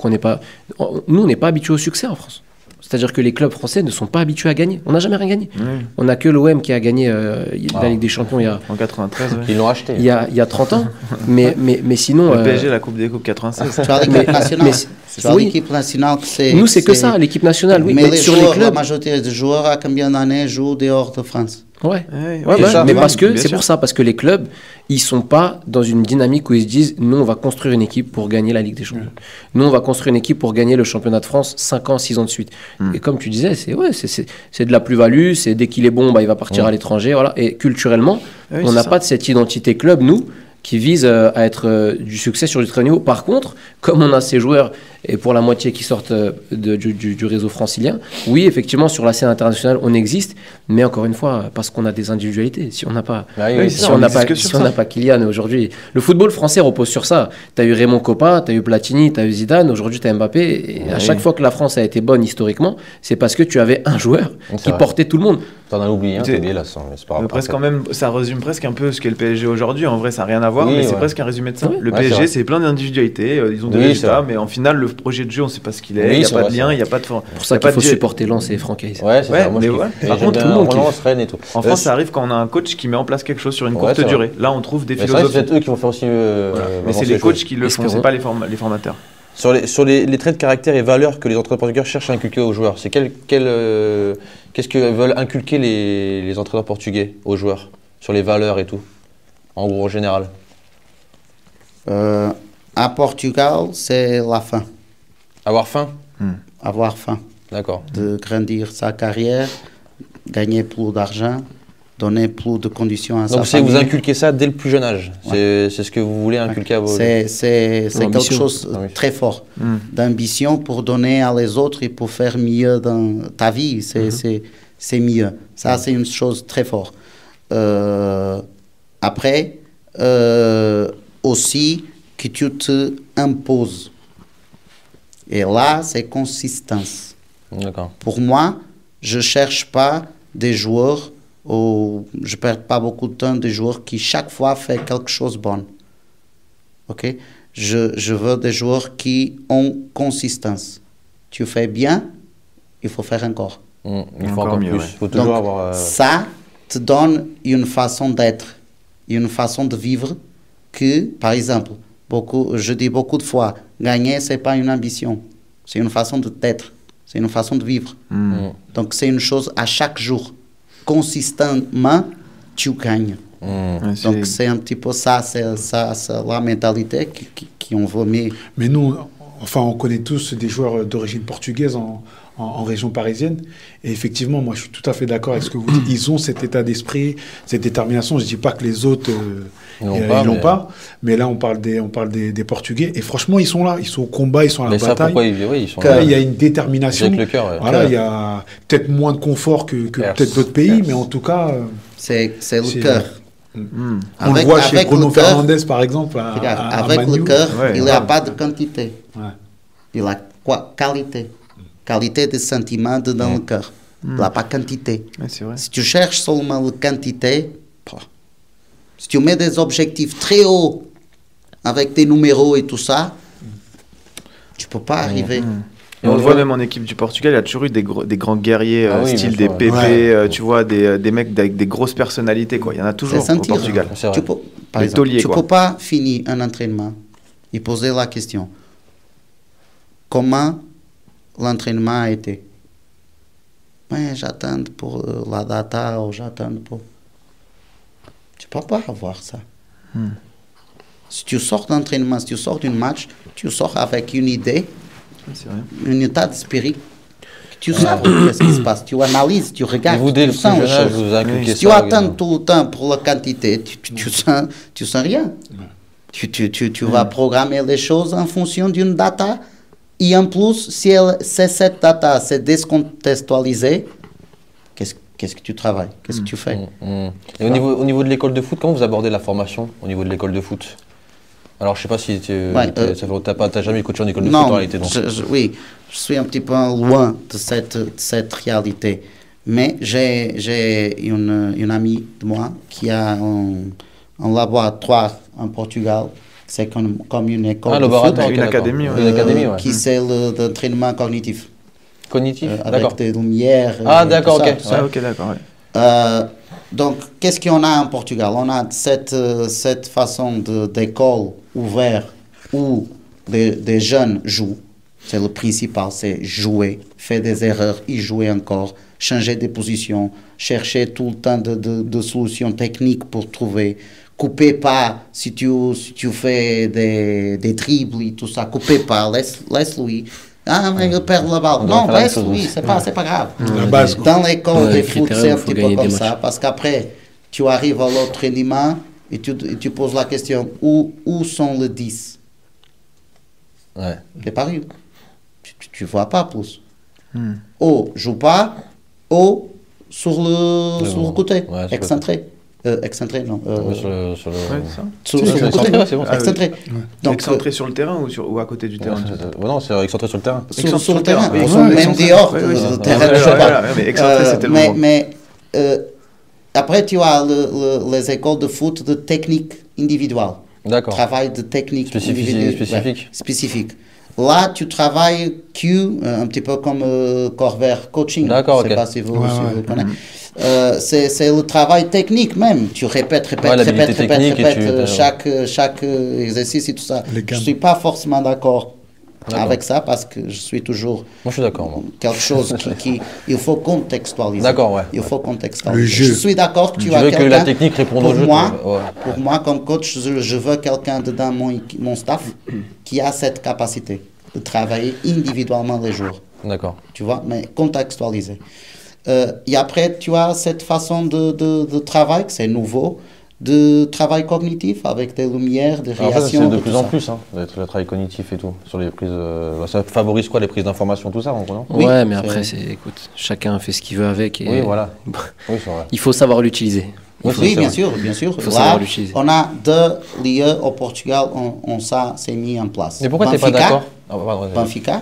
nous, on n'est pas habitués au succès en France. C'est-à-dire que les clubs français ne sont pas habitués à gagner. On n'a jamais rien gagné. On n'a que l'OM qui a gagné la Ligue des Champions en 93. Ils l'ont acheté. Il y a 30 ans. mais sinon... Le PSG, la Coupe des Coupes 96. Tu as l'équipe nationale. L'équipe nationale, nous, c'est que ça, l'équipe nationale. Oui, mais sur les clubs, la majorité des joueurs, à combien d'années jouent dehors de France? Mais c'est pour ça, parce que les clubs, ils sont pas dans une dynamique où ils se disent, nous, on va construire une équipe pour gagner la Ligue des Champions. Nous, on va construire une équipe pour gagner le championnat de France 5 ans, 6 ans de suite. Et comme tu disais, c'est de la plus-value, c'est dès qu'il est bon, il va partir à l'étranger, voilà. Et culturellement, on n'a pas de cette identité club, nous, qui vise à être du succès sur du très haut niveau. Par contre, comme on a ces joueurs, et pour la moitié qui sortent du réseau francilien, oui, effectivement, sur la scène internationale, on existe, mais encore une fois, parce qu'on a des individualités. Si on n'a pas, pas Kylian aujourd'hui, le football français repose sur ça. Tu as eu Raymond Kopa, tu as eu Platini, tu as eu Zidane, aujourd'hui tu as Mbappé, et à chaque fois que la France a été bonne historiquement, c'est parce que tu avais un joueur qui portait tout le monde. T'en as oublié un, t'as oublié là, c'est pas grave. Presque quand même, ça résume presque un peu ce qu'est le PSG aujourd'hui. En vrai, ça n'a rien à voir, mais c'est presque un résumé de ça. Le PSG, c'est plein d'individualités, ils ont des résultats, mais en final, le projet de jeu, on ne sait pas ce qu'il est, il n'y a pas de lien, il n'y a pas de... C'est pour ça qu'il faut supporter Lens et Francaise. Ouais, c'est ça. Moi, par contre, tout le monde Rennes et tout. En France, ça arrive quand on a un coach qui met en place quelque chose sur une courte durée. Là, on trouve des philosophes. C'est eux qui vont faire aussi... Mais c'est les coachs qui le font, c'est pas les formateurs. Sur les traits de caractère et valeurs que les entraîneurs portugais cherchent à inculquer aux joueurs, c'est qu'est-ce que veulent inculquer les entraîneurs portugais aux joueurs sur les valeurs et tout, en gros, en général? À Portugal, c'est la faim. Avoir faim? Avoir faim. D'accord. De grandir sa carrière, gagner plus d'argent, donner plus de conditions à sa famille. Donc vous inculquez ça dès le plus jeune âge. C'est ce que vous voulez inculquer à vos... C'est quelque chose de très fort, d'ambition pour donner à les autres et pour faire mieux dans ta vie. C'est mieux. Ça, c'est une chose très forte. Après, aussi que tu te imposes. Et là, c'est consistance. D'accord. Pour moi, je ne cherche pas des joueurs, ou je ne perds pas beaucoup de temps des joueurs qui chaque fois font quelque chose de bon. Ok? Je veux des joueurs qui ont consistance. Tu fais bien, il faut faire encore. Il faut encore mieux. Il faut toujours avoir... Ça te donne une façon d'être, une façon de vivre que, par exemple, je dis beaucoup de fois, gagner, ce n'est pas une ambition. C'est une façon d'être. C'est une façon de vivre. Donc, c'est une chose à chaque jour. Consistamment, tu gagnes. Donc, c'est un petit peu ça, c'est la mentalité qu'on veut. Mais nous, enfin, on connaît tous des joueurs d'origine portugaise en région parisienne. Et effectivement, moi, je suis tout à fait d'accord avec ce que vous dites. Ils ont cet état d'esprit, cette détermination. Je ne dis pas que les autres, ils l'ont pas. Mais là, on parle des Portugais. Et franchement, ils sont là. Ils sont au combat, ils sont à la bataille. Pourquoi ils sont là. Il y a une détermination. Avec le cœur. Voilà, il y a peut-être moins de confort que peut-être d'autres pays, mais en tout cas... c'est le cœur. On le voit chez Bruno Fernandes, par exemple. Avec le cœur, il n'y a pas de quantité. Il y a quoi? Qualité. Qualité de sentiment dans le cœur. Il n'y a pas quantité. Si tu cherches seulement la quantité, si tu mets des objectifs très hauts avec des numéros et tout ça, tu ne peux pas arriver. Et on le voit même en équipe du Portugal, il y a toujours eu des grands guerriers, style des Pépé, tu vois, des mecs avec des grosses personnalités, quoi. Il y en a toujours au Portugal. Par exemple, tu ne peux pas finir un entraînement et poser la question, comment l'entraînement a été? Mais j'attends pour la data ou j'attends pour... Tu ne peux pas avoir ça. Si tu sors d'entraînement, si tu sors d'un match, tu sors avec une idée, un état d'esprit. Tu sais ce qui se passe, tu analyses, tu regardes, tu sens les choses. Si tu attends tout le temps pour la quantité, tu sens rien. Tu vas programmer les choses en fonction d'une data. Et en plus, si cette data c'est décontextualisée, qu'est-ce que tu travailles? Qu'est-ce que tu fais? Et au niveau de l'école de foot, comment vous abordez la formation au niveau de l'école de foot? Alors, je ne sais pas si tu n'as jamais coaché en école de foot en réalité. Oui, je suis un petit peu loin de cette réalité. Mais j'ai une amie de moi qui a un laboratoire en Portugal. C'est comme une école de foot, une académie, qui c'est l'entraînement cognitif. Cognitif, avec des lumières. Ah, d'accord, ok. Ok, d'accord. Donc, qu'est-ce qu'on a en Portugal? On a cette façon d'école ouverte où des jeunes jouent. C'est le principal, c'est jouer, faire des erreurs et jouer encore, changer de position, chercher tout le temps de solutions techniques pour trouver. Coupez pas si tu fais des dribbles et tout ça, coupez pas, laisse-lui. Ah, mais il perd la balle. Non, laisse-lui, c'est pas grave. Dans l'école de foot, c'est un petit peu comme ça, parce qu'après, tu arrives à l'entraînement et tu poses la question, où sont les 10? C'est pareil. Tu vois pas plus. Ou joue pas, ou sur le côté, excentré. Excentré, non. Sur le côté, c'est bon. Excentré. Donc, excentré sur le terrain ou à côté du terrain? Non, c'est excentré sur le terrain. Sur le terrain. Même dehors, le terrain, je sais pas. Mais excentré, c'est tellement... Mais après, tu as les écoles de foot de technique individuelle. Travail de technique. Spécifique. Là, tu travailles un petit peu comme Corvair Coaching. D'accord, je ne sais pas si vous connaissez. C'est le travail technique même. Tu répètes chaque exercice et tout ça. Je ne suis pas forcément d'accord avec ça parce que je suis toujours... Moi, je suis d'accord. Quelque chose il faut contextualiser. D'accord, ouais. Il faut contextualiser. Je suis d'accord que tu as quelqu'un... que la technique réponde au jeu. Pour moi, comme coach, je veux quelqu'un dans mon staff qui a cette capacité de travailler individuellement les jours. D'accord. Tu vois, mais contextualiser. Et après, tu as cette façon de travail, c'est nouveau, de travail cognitif avec des lumières, des réactions. C'est de plus en plus, d'être le travail cognitif et tout. Sur les prises, ça favorise quoi, les prises d'informations, tout ça, non? Oui, ouais, mais après, écoute, chacun fait ce qu'il veut avec. Et oui, voilà. Oui, c'est vrai. Il faut savoir l'utiliser. Oui, bien sûr. Il faut savoir l'utiliser. On a 2 lieux au Portugal, ça s'est mis en place. Mais pourquoi tu n'es pas d'accord? Benfica,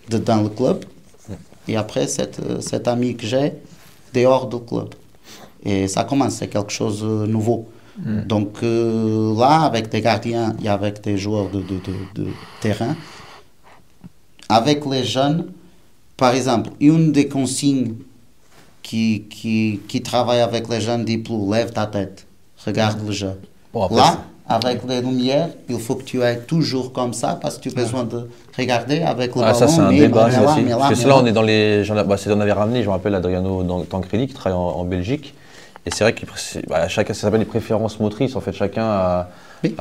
dans le club. Et après, cet ami que j'ai, dehors du club. Et ça commence, c'est quelque chose de nouveau. Donc là, avec des gardiens et avec des joueurs de terrain, avec les jeunes, par exemple, une des consignes qui travaille avec les jeunes dit plus, lève ta tête, regarde le jeu. Bon, après, là, avec les lumières, il faut que tu ailles toujours comme ça parce que tu as besoin de regarder avec le ballon. Ça, c'est un débat, ça aussi. Parce que là, on est dans les... on avait ramené, je me rappelle, Adriano Tancredi qui travaille en Belgique. Et c'est vrai que chacun, ça s'appelle les préférences motrices. En fait, chacun a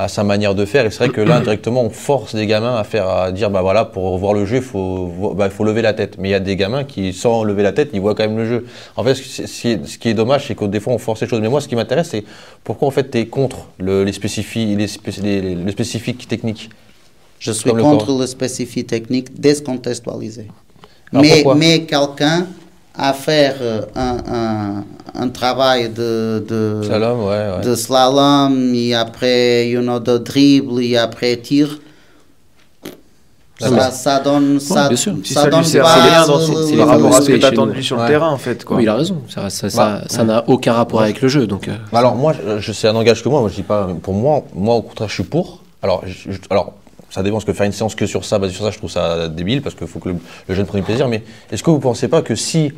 sa manière de faire. Et c'est vrai que là, indirectement, on force des gamins à dire, voilà, pour voir le jeu, il faut lever la tête. Mais il y a des gamins qui, sans lever la tête, ils voient quand même le jeu. En fait, ce qui est dommage, c'est que des fois, on force les choses. Mais moi, ce qui m'intéresse, c'est pourquoi, en fait, tu es contre le spécifique technique. Je suis contre le spécifique technique décontextualisé. Mais quelqu'un à faire un travail de slalom et après de dribble et après tir, ça donne ça donne c'est par rapport à ce que tu attends de lui sur le terrain en fait quoi. Oui, il a raison, ça n'a aucun rapport avec le jeu donc alors moi c'est un engagement que moi je dis pas pour moi au contraire je suis pour. Alors ça dépend, parce que faire une séance que sur ça, basée sur ça, je trouve ça débile, parce qu'il faut que le jeune prenne du plaisir. Mais est-ce que vous ne pensez pas que si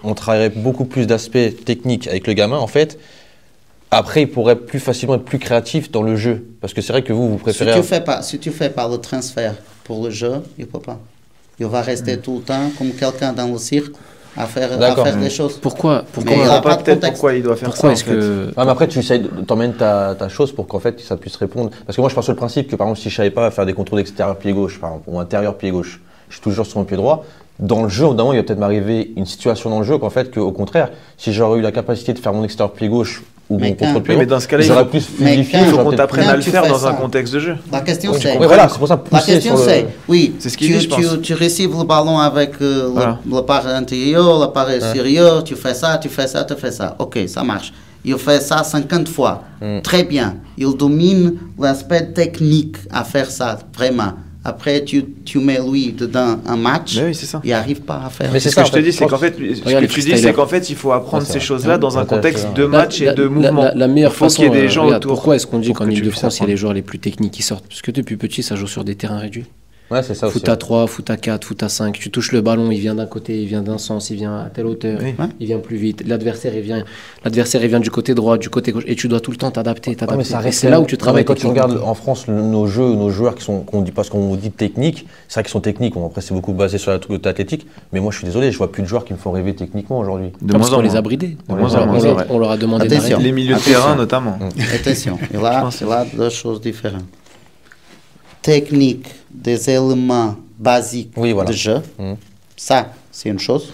on travaillerait beaucoup plus d'aspects techniques avec le gamin, en fait, après, il pourrait plus facilement être plus créatif dans le jeu? Parce que c'est vrai que vous préférez... Si tu fais pas le transfert pour le jeu, il ne peut pas. Il va rester tout le temps comme quelqu'un dans le cirque à faire des choses. Pourquoi il doit faire ça, en fait. Mais après, tu t'emmènes ta chose pour qu'en fait, ça puisse répondre. Parce que moi, je pars sur le principe que, par exemple, si je ne savais pas faire des contrôles extérieur pied gauche, par exemple, ou intérieur pied gauche, je suis toujours sur mon pied droit. Dans le jeu, au bout d'un moment, il va peut-être m'arriver une situation dans le jeu qu'au contraire, si j'aurais eu la capacité de faire mon extérieur pied gauche ou mon contre pied mais dans ce cas-là, j'aurais plus fluidifié. Il faut qu'on t'apprenne à le faire dans un contexte de jeu. La question c'est... Voilà, c'est pour ça la question c'est, oui, c'est ce qu'il dit, je pense. Tu reçois le ballon avec la part intérieure, la part extérieure, tu fais ça, tu fais ça. Ok, ça marche. Il fait ça 50 fois. Très bien. Il domine l'aspect technique à faire ça, vraiment. Après, tu mets lui dedans un match, il n'arrive pas à faire. Mais c'est ce que je te dis, c'est qu'en fait, il faut apprendre ces choses-là dans un contexte de match et de mouvement. La meilleure façon, qu'il y ait des gens autour. Pourquoi est-ce qu'on dit qu'en Ile-de-France, il y a les joueurs les plus techniques qui sortent? Parce que depuis petit, ça joue sur des terrains réduits. Ouais, c'est ça foot à 3, foot à 4, foot à 5. Tu touches le ballon, il vient d'un côté, il vient d'un sens, il vient à telle hauteur, il vient plus vite. L'adversaire, il vient du côté droit, du côté gauche. Et tu dois tout le temps t'adapter. Et c'est là où tu travailles. Quand tu regardes en France nos joueurs qu'on dit, parce qu'on dit techniques, c'est vrai qu'ils sont techniques. Après, c'est beaucoup basé sur la truc athlétique. Mais moi, je suis désolé, je vois plus de joueurs qui me font rêver techniquement aujourd'hui. Parce qu'on les a bridés. On leur a demandé d'arrêter. Les milieux de terrain, notamment. Attention, là, 2 choses différentes. Technique des éléments basiques de jeu, ça, c'est une chose.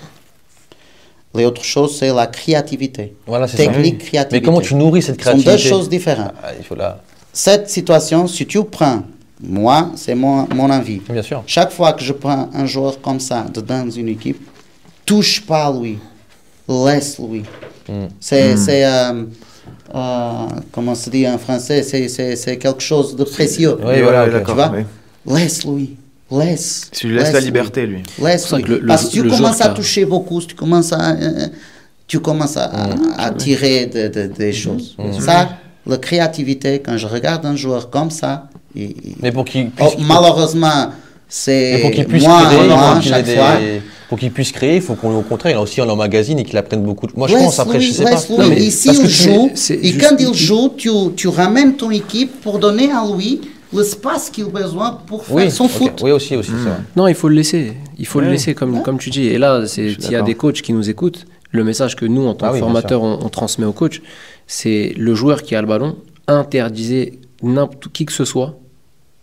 L'autre chose, c'est la créativité. Voilà, c'est technique, ça. créativité. Mais comment tu nourris cette créativité? Ce sont 2 choses différentes. Cette situation, si tu prends, moi, c'est mon avis. Bien sûr. Chaque fois que je prends un joueur comme ça dans une équipe, touche pas lui, laisse-lui. Comment se dit en français, c'est quelque chose de précieux. Oui, voilà, d'accord. Tu vois? Laisse-lui. Tu lui laisses la liberté, lui. Laisse-lui. Parce que tu commences à toucher beaucoup, tu commences à tirer des choses. Ça, la créativité, quand je regarde un joueur comme ça, mais pour qu'il puisse... malheureusement, c'est pour qu'il puisse créer, il faut qu'au contraire, il a aussi un magazine et qu'il apprenne beaucoup. Moi, je Laisse pense, après, lui, je sais pas. Non, mais ici, il joue, et quand il joue, tu ramènes ton équipe pour donner à lui l'espace qu'il a besoin pour faire son foot. Oui, aussi, c'est vrai. Non, il faut le laisser. Il faut le laisser, comme tu dis. Et là, s'il y a des coachs qui nous écoutent, le message que nous, en tant que formateurs, on transmet aux coachs, c'est le joueur qui a le ballon, interdisez qui que ce soit,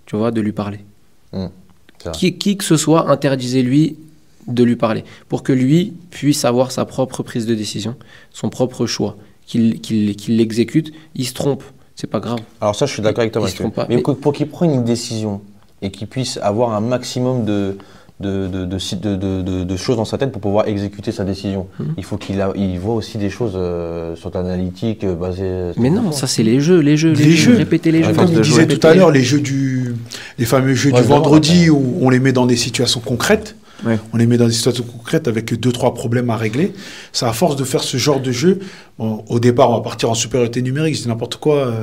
tu vois, de lui parler. Qui que ce soit, interdisez-lui de lui parler, pour que lui puisse avoir sa propre prise de décision, son propre choix, qu'il l'exécute. Il se trompe, c'est pas grave. Alors ça, je suis d'accord avec toi, Mathieu. Mais pour qu'il prenne une décision et qu'il puisse avoir un maximum de choses dans sa tête pour pouvoir exécuter sa décision. Il faut qu'il voit aussi des choses sur l'analytique basées... Mais non, ça c'est les jeux, répéter les jeux. Comme je disais tout à l'heure, les fameux jeux du vendredi où on les met dans des situations concrètes. Ouais. On les met dans des situations concrètes avec 2-3 problèmes à régler. C'est à force de faire ce genre de jeu. Bon, au départ, on va partir en supériorité numérique, c'est n'importe quoi.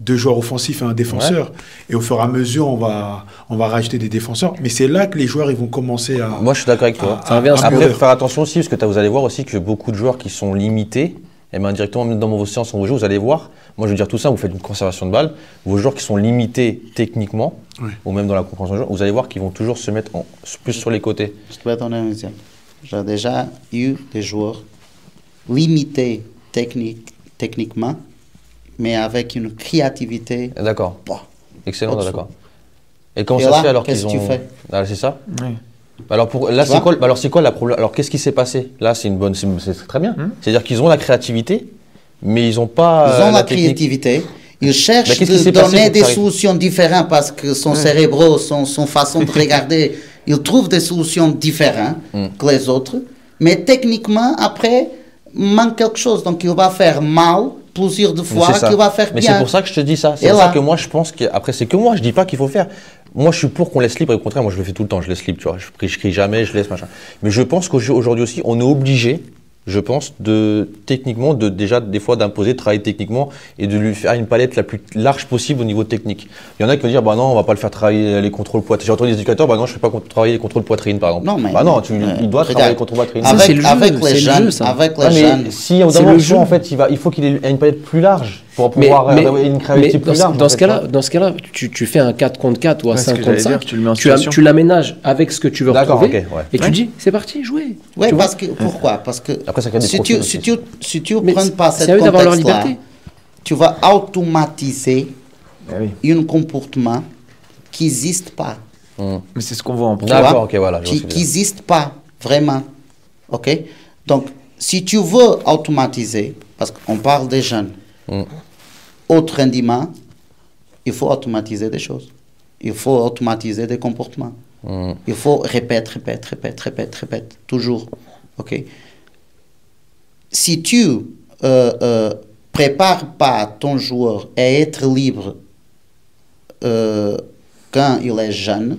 2 joueurs offensifs et un défenseur. Ouais. Et au fur et à mesure, on va rajouter des défenseurs. Mais c'est là que les joueurs ils vont commencer à... Moi, je suis d'accord avec toi. Après, faire attention aussi, parce que vous allez voir aussi que beaucoup de joueurs qui sont limités, et bien directement, même dans vos séances, en jeu, vous allez voir, moi je veux dire tout ça, vous faites une conservation de balles, vos joueurs qui sont limités techniquement, ou même dans la compréhension de jeu, vous allez voir qu'ils vont toujours se mettre plus sur les côtés. Je te vais donner un exemple. J'ai déjà eu des joueurs limités techniquement, mais avec une créativité. D'accord. Excellent, d'accord. Et comment ça se fait alors qu'ils ont... Qu'est-ce que tu fais? C'est ça. Alors c'est quoi la problème? Alors qu'est-ce qui s'est passé? Là, c'est très bien. C'est-à-dire qu'ils ont la créativité, mais ils n'ont pas. Ils ont la créativité. Ils cherchent de donner des solutions différentes parce que son cérébro, son façon de regarder, il trouve des solutions différentes que les autres. Mais techniquement, après, manque quelque chose. Donc il va faire mal plusieurs de fois qu'il va faire bien. Mais c'est pour ça que je te dis ça. C'est pour ça que moi je pense qu'après c'est que moi, je dis pas qu'il faut faire. Moi, je suis pour qu'on laisse libre, et au contraire, moi, je le fais tout le temps, je laisse libre, tu vois. Je crie jamais, je laisse machin. Mais je pense qu'aujourd'hui aussi, on est obligé, je pense, techniquement, déjà, des fois, d'imposer de travailler techniquement et de lui faire une palette la plus large possible au niveau technique. Il y en a qui vont dire, bah non, on va pas le faire travailler les contrôles poitrine. J'ai entendu les éducateurs, bah non, je ne fais pas travailler les contrôles poitrine, par exemple. Non, mais. Bah non, il doit travailler les contrôles poitrine. Avec les jeunes, si on a le jeu, en fait, il faut qu'il ait une palette plus large. Pour pouvoir avoir une créativité plus large. Dans ce cas-là, tu fais un 4 contre 4 ou un 5 contre 5, tu l'aménages avec ce que tu veux retrouver, et tu dis, c'est parti, jouez. Oui, parce que, pourquoi? Parce que si tu ne prends pas cette contexte-là, tu vas automatiser un comportement qui n'existe pas. Mais c'est ce qu'on voit en premier. D'accord, ok, voilà. Qui n'existe pas, vraiment. Ok? Donc, si tu veux automatiser, parce qu'on parle des jeunes, autre rendement, il faut automatiser des choses. Il faut automatiser des comportements. Il faut répéter, toujours. Ok? Si tu prépares pas ton joueur à être libre quand il est jeune,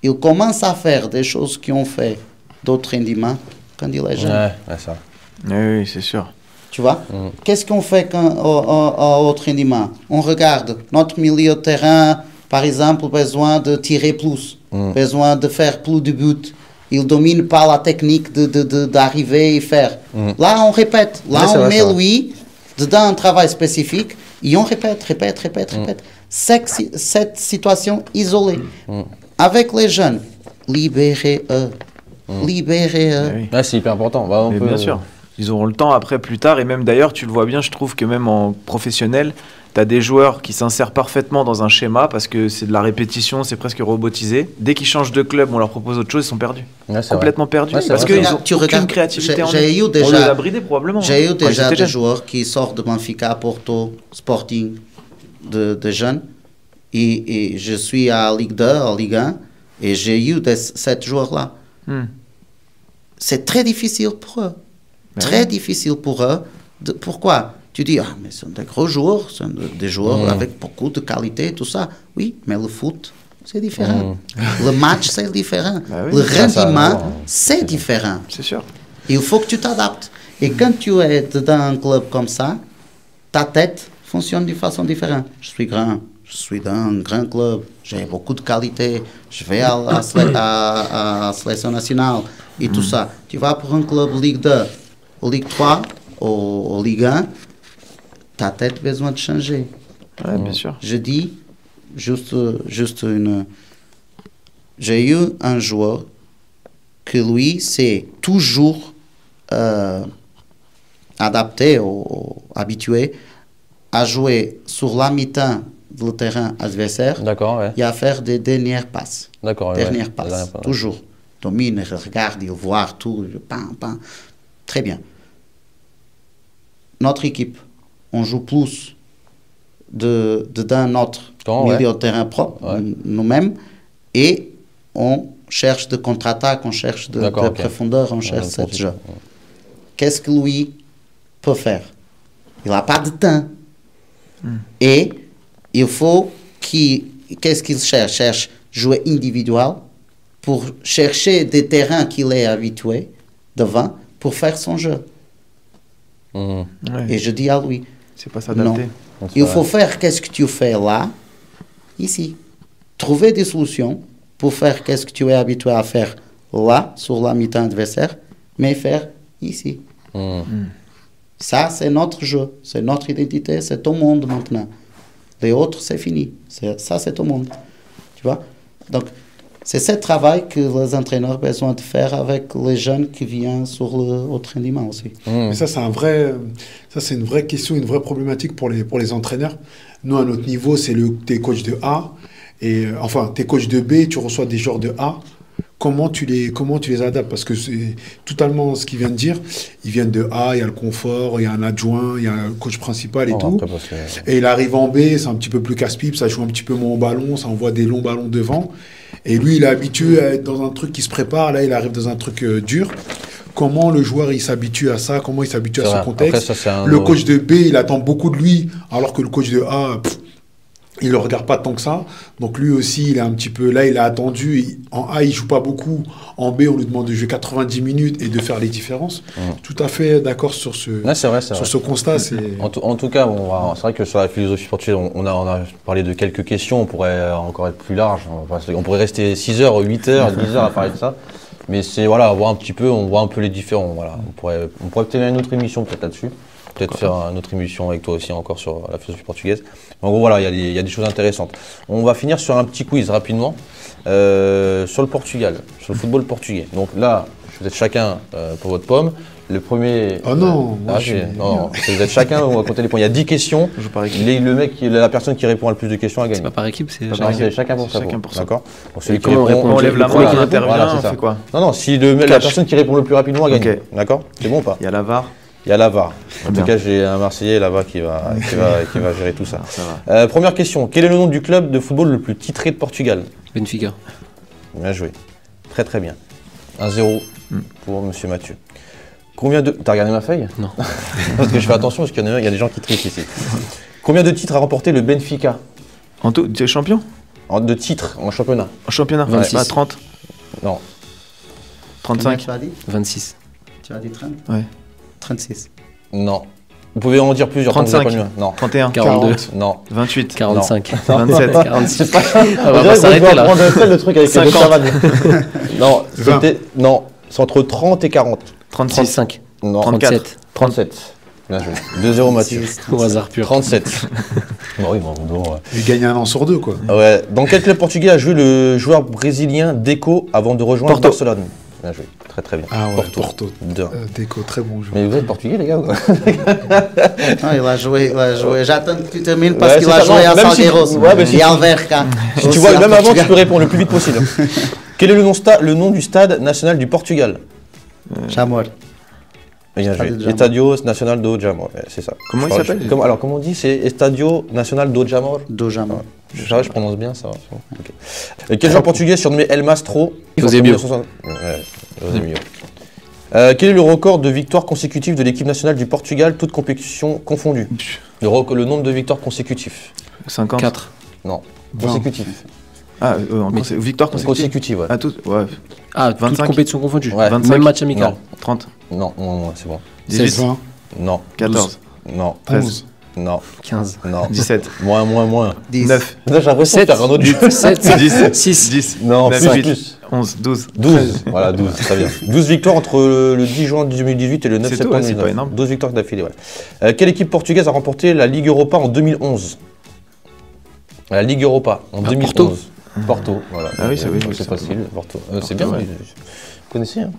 il commence à faire des choses qui ont fait d'autres rendements quand il est jeune. Ouais, ça. Oui, c'est sûr. Tu vois? Qu'est-ce qu'on fait au autre rendement? On regarde notre milieu de terrain, par exemple, besoin de tirer plus, besoin de faire plus de buts. Il ne domine pas la technique d'arriver et faire. Là, on répète. Là, on met lui dedans un travail spécifique et on répète. Cette situation isolée. Avec les jeunes, libérez-eux. Libérez-eux. Ouais, c'est hyper important. Bien sûr. Ils auront le temps après, plus tard. Et même d'ailleurs, tu le vois bien, je trouve que même en professionnel, tu as des joueurs qui s'insèrent parfaitement dans un schéma parce que c'est de la répétition, c'est presque robotisé. Dès qu'ils changent de club, on leur propose autre chose, ils sont perdus. Complètement perdus. Parce qu'ils n'ont aucune créativité en eux. On les a bridés probablement. J'ai eu déjà des joueurs qui sortent de Benfica, Porto, Sporting, de jeunes. Et je suis à Ligue 2, à Ligue 1, et j'ai eu 7 joueurs-là. C'est très difficile pour eux. Très difficile pour eux. Pourquoi? Tu dis, mais ce sont des gros joueurs, ce sont des joueurs avec beaucoup de qualité, tout ça. Oui, mais le foot, c'est différent. Le match, c'est différent. Le rendement, c'est différent. C'est sûr. Il faut que tu t'adaptes. Et quand tu es dans un club comme ça, ta tête fonctionnent de façon différente. Je suis grand, je suis dans un grand club, j'ai beaucoup de qualité, je vais à la sélection nationale et tout ça. Tu vas pour un club Ligue 2, ou Ligue 3, ou Ligue 1, ta tête a besoin de changer. Ouais, bien sûr. Je dis juste une... J'ai eu un joueur que lui, c'est toujours adapté ou habitué à jouer sur la mi-temps du terrain adversaire et à faire des dernières passes. Dernières passes, toujours. Domine, regarde, il voit tout, Très bien. Notre équipe, on joue plus d'un autre milieu de terrain propre, nous-mêmes, et on cherche de contre-attaque, on cherche de profondeur, on cherche ce jeu. Qu'est-ce que lui peut faire? Il n'a pas de temps. Et il faut qu'est-ce qu'il cherche? Cherche jouer individuel pour chercher des terrains qu'il est habitué devant pour faire son jeu. Et je dis à lui, c'est pas s'adapter. Il faut faire qu'est-ce que tu fais là, ici. Trouver des solutions pour faire qu'est-ce que tu es habitué à faire là, sur la mi-temps adversaire, mais faire ici. Ça, c'est notre jeu, c'est notre identité, c'est ton monde maintenant. Les autres, c'est fini. Ça, c'est ton monde. Tu vois? Donc, c'est ce travail que les entraîneurs ont besoin de faire avec les jeunes qui viennent sur le haut rendement aussi. Mais ça, c'est une vraie question, une vraie problématique pour les entraîneurs. Nous, à notre niveau, c'est t'es coach de A, t'es coach de B, tu reçois des joueurs de A. Comment tu les adaptes? Parce que c'est totalement ce qu'il vient de dire. Ils viennent de A, il y a le confort, il y a un adjoint, il y a un coach principal et tout. Et il arrive en B, c'est un petit peu plus casse-pipe, ça joue un petit peu moins au ballon, ça envoie des longs ballons devant. Et lui, il est habitué à être dans un truc qui se prépare. Là, il arrive dans un truc dur. Comment le joueur, il s'habitue à ça? Comment il s'habitue à ce contexte? Après, le coach de B, il attend beaucoup de lui, alors que le coach de A... il ne le regarde pas tant que ça. Donc lui aussi, il est un petit peu... Là, il a attendu. En A, il ne joue pas beaucoup. En B, on lui demande de jouer 90 minutes et de faire les différences. Tout à fait d'accord sur ce constat. En tout cas, c'est vrai que sur la philosophie sportive, on a parlé de quelques questions. On pourrait encore être plus large. On pourrait rester 6 heures, 8 heures, 10 heures à parler de ça. Mais c'est, on voit un peu les différents. Voilà. On pourrait peut-être faire une autre émission peut-être là-dessus. Peut-être faire une autre émission avec toi aussi encore sur la philosophie portugaise. En gros, voilà, il y a des choses intéressantes. On va finir sur un petit quiz rapidement sur le Portugal, sur le football portugais. Donc là, vous êtes chacun pour votre pomme. Le premier... Oh non, vous êtes chacun, on va compter les points. Il y a 10 questions. La personne qui répond à le plus de questions a gagné. C'est pas par équipe, c'est chacun pour ça. D'accord. Donc celui qui répond, on lève la main, on intervient, on fait quoi? Non, si la personne qui répond le plus rapidement a gagné. D'accord. C'est bon ou pas? Il y a la VAR. Il y a la VAR. En tout cas, j'ai un Marseillais là-bas qui va gérer tout ça. Première question. Quel est le nom du club de football le plus titré de Portugal? Benfica. Bien joué. Très très bien. 1-0 pour Monsieur Mathieu. T'as regardé ma feuille? Non. Parce que je fais attention parce qu'il y a des gens qui trichent ici. Combien de titres a remporté le Benfica? En tout, tu es champion? De titres en championnat. En championnat? 26. 30. Non. 35. Tu as dit 26. Tu as dit 30? Ouais. 36. Non. Vous pouvez en dire plusieurs. 35. Non. 31. 42. Non. 28. 45. 27. 46. On va s'arrêter là. Le truc avec 50. Non. Non. C'est entre 30 et 40. 35. Non. 37. 37. Bien joué. 2-0 Mathieu. Au hasard pur. 37. Il gagne un an sur deux, quoi. Ouais. Dans quel club portugais a joué le joueur brésilien Deco avant de rejoindre Barcelone? Bien joué. Très très bien. Ah ouais, Porto. Deco, très bon joueur. Mais vous êtes portugais, les gars, ou quoi? Non, il a joué. J'attends que tu termines parce qu'il a joué à Salgueiros et Alverca. Si tu vois, même avant, tu peux répondre le plus vite possible. Quel est le nom du stade national du Portugal? Jamor. Bien joué. Estadio Nacional do Jamor. C'est ça. Comment il s'appelle? Alors, comment on dit? C'est Estadio Nacional do Jamor? Do Jamor. Je prononce bien ça. Okay. Quel joueur portugais surnommé El Mastro? Eusebio. Eusebio. Quel est le record de victoires consécutives de l'équipe nationale du Portugal, toutes compétitions confondues? Le nombre de victoires consécutives? 50. 4. Non. Consécutifs. Ah, victoire consécutive. Ouais. Toutes compétitions confondues. Ouais. 25. Même match amical. 30. Non, c'est bon. 18. 20. Non. 14. Non. 13. Non. 15. Non. 17. Moins. 10. 9. J'ai l'impression de faire un autre jeu. 7, 10. 6. 10. Non, 9, plus. 11, 12. 12. Voilà, 12, très bien. 12 victoires entre le 10 juin 2018 et le 9 septembre 2019. C'est pas énorme. 12 victoires d'affilée, ouais. Quelle équipe portugaise a remporté la Ligue Europa en 2011 ? La Ligue Europa en 2011. Porto, voilà. Ah oui, c'est facile. Porto. C'est bien, ouais. Vous connaissez, hein.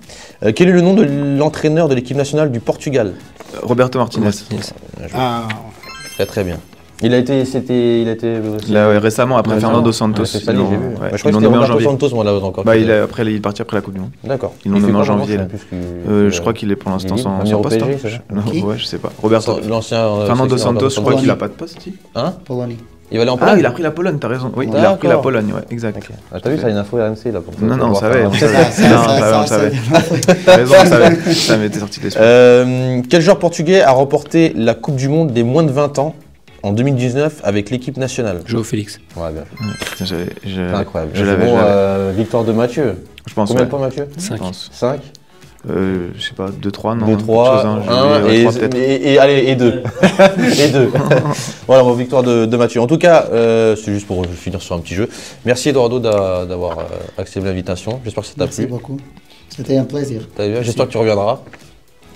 Quel est le nom de l'entraîneur de l'équipe nationale du Portugal ? Roberto Martinez. Ah, très bien. Il a été Là, récemment, après Fernando Santos. C'est ça, j'ai vu. Ouais, je crois que c'était Roberto Santos, moi, là, encore. Bah, il est parti après la Coupe du Monde. D'accord. Ils l'ont nommé en janvier. Je crois qu'il est pour l'instant sans poste. Ouais, je sais pas. Roberto. L'ancien. Fernando Santos, je crois qu'il a pas de poste, si. Hein ? Pologne. Il va aller en Pologne. Ah, il a pris la Pologne, t'as raison. Oui, il a pris la Pologne, ouais, exact. Okay. Ah, t'as vu, ça a une info RMC là pour Non, on savait. On savait. T'as raison, on savait. Ça m'était sorti de l'esprit. Quel joueur portugais a remporté la Coupe du Monde des moins de 20 ans en 2019 avec l'équipe nationale ? Joao Félix. Ouais, bien. C'est incroyable. Je l'avais. Victoire de Mathieu. Je pense. Combien de points, Mathieu ? 5. Je sais pas, 2-3, non. 2-3, 1 et 2. Et 2. Voilà, victoire de Mathieu. En tout cas, c'est juste pour finir sur un petit jeu. Merci Eduardo d'avoir accepté l'invitation. J'espère que ça t'a plu. Merci beaucoup. C'était un plaisir. J'espère que tu reviendras.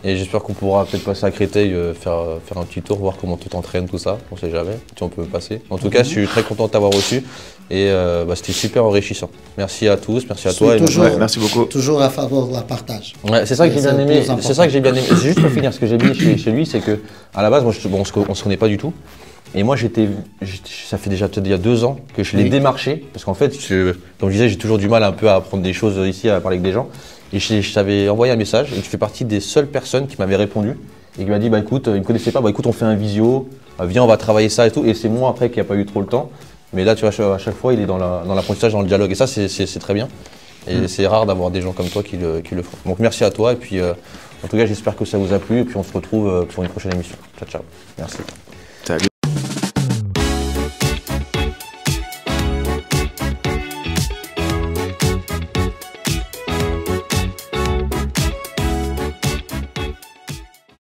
Et j'espère qu'on pourra peut-être passer à Créteil, faire un petit tour, voir comment tu t'entraînes, tout ça. On sait jamais si on peut passer. En tout cas, je suis très content de t'avoir reçu. Et c'était super enrichissant. Merci à tous, merci à toi. Merci beaucoup. Toujours à faveur de la partage. Ouais, c'est ça que j'ai bien aimé. C'est ça que j'ai bien aimé. C'est juste pour finir, ce que j'ai bien chez lui, c'est que à la base, moi, on se connaît pas du tout. Et moi, ça fait déjà peut-être il y a 2 ans que je l'ai démarché. Parce qu'en fait, comme je disais, j'ai toujours du mal un peu à apprendre des choses ici, à parler avec des gens. Et je t'avais envoyé un message et tu fais partie des seules personnes qui m'avaient répondu et qui m'a dit, bah écoute, il me connaissait pas, bah écoute, on fait un visio, viens, on va travailler ça et tout. Et c'est moi après qui n'a pas eu trop le temps. Mais là, tu vois, à chaque fois, il est dans l'apprentissage, dans le dialogue. Et ça, c'est très bien. Et c'est rare d'avoir des gens comme toi qui le font. Donc merci à toi. Et puis, en tout cas, j'espère que ça vous a plu. Et puis, on se retrouve pour une prochaine émission. Ciao, ciao. Merci.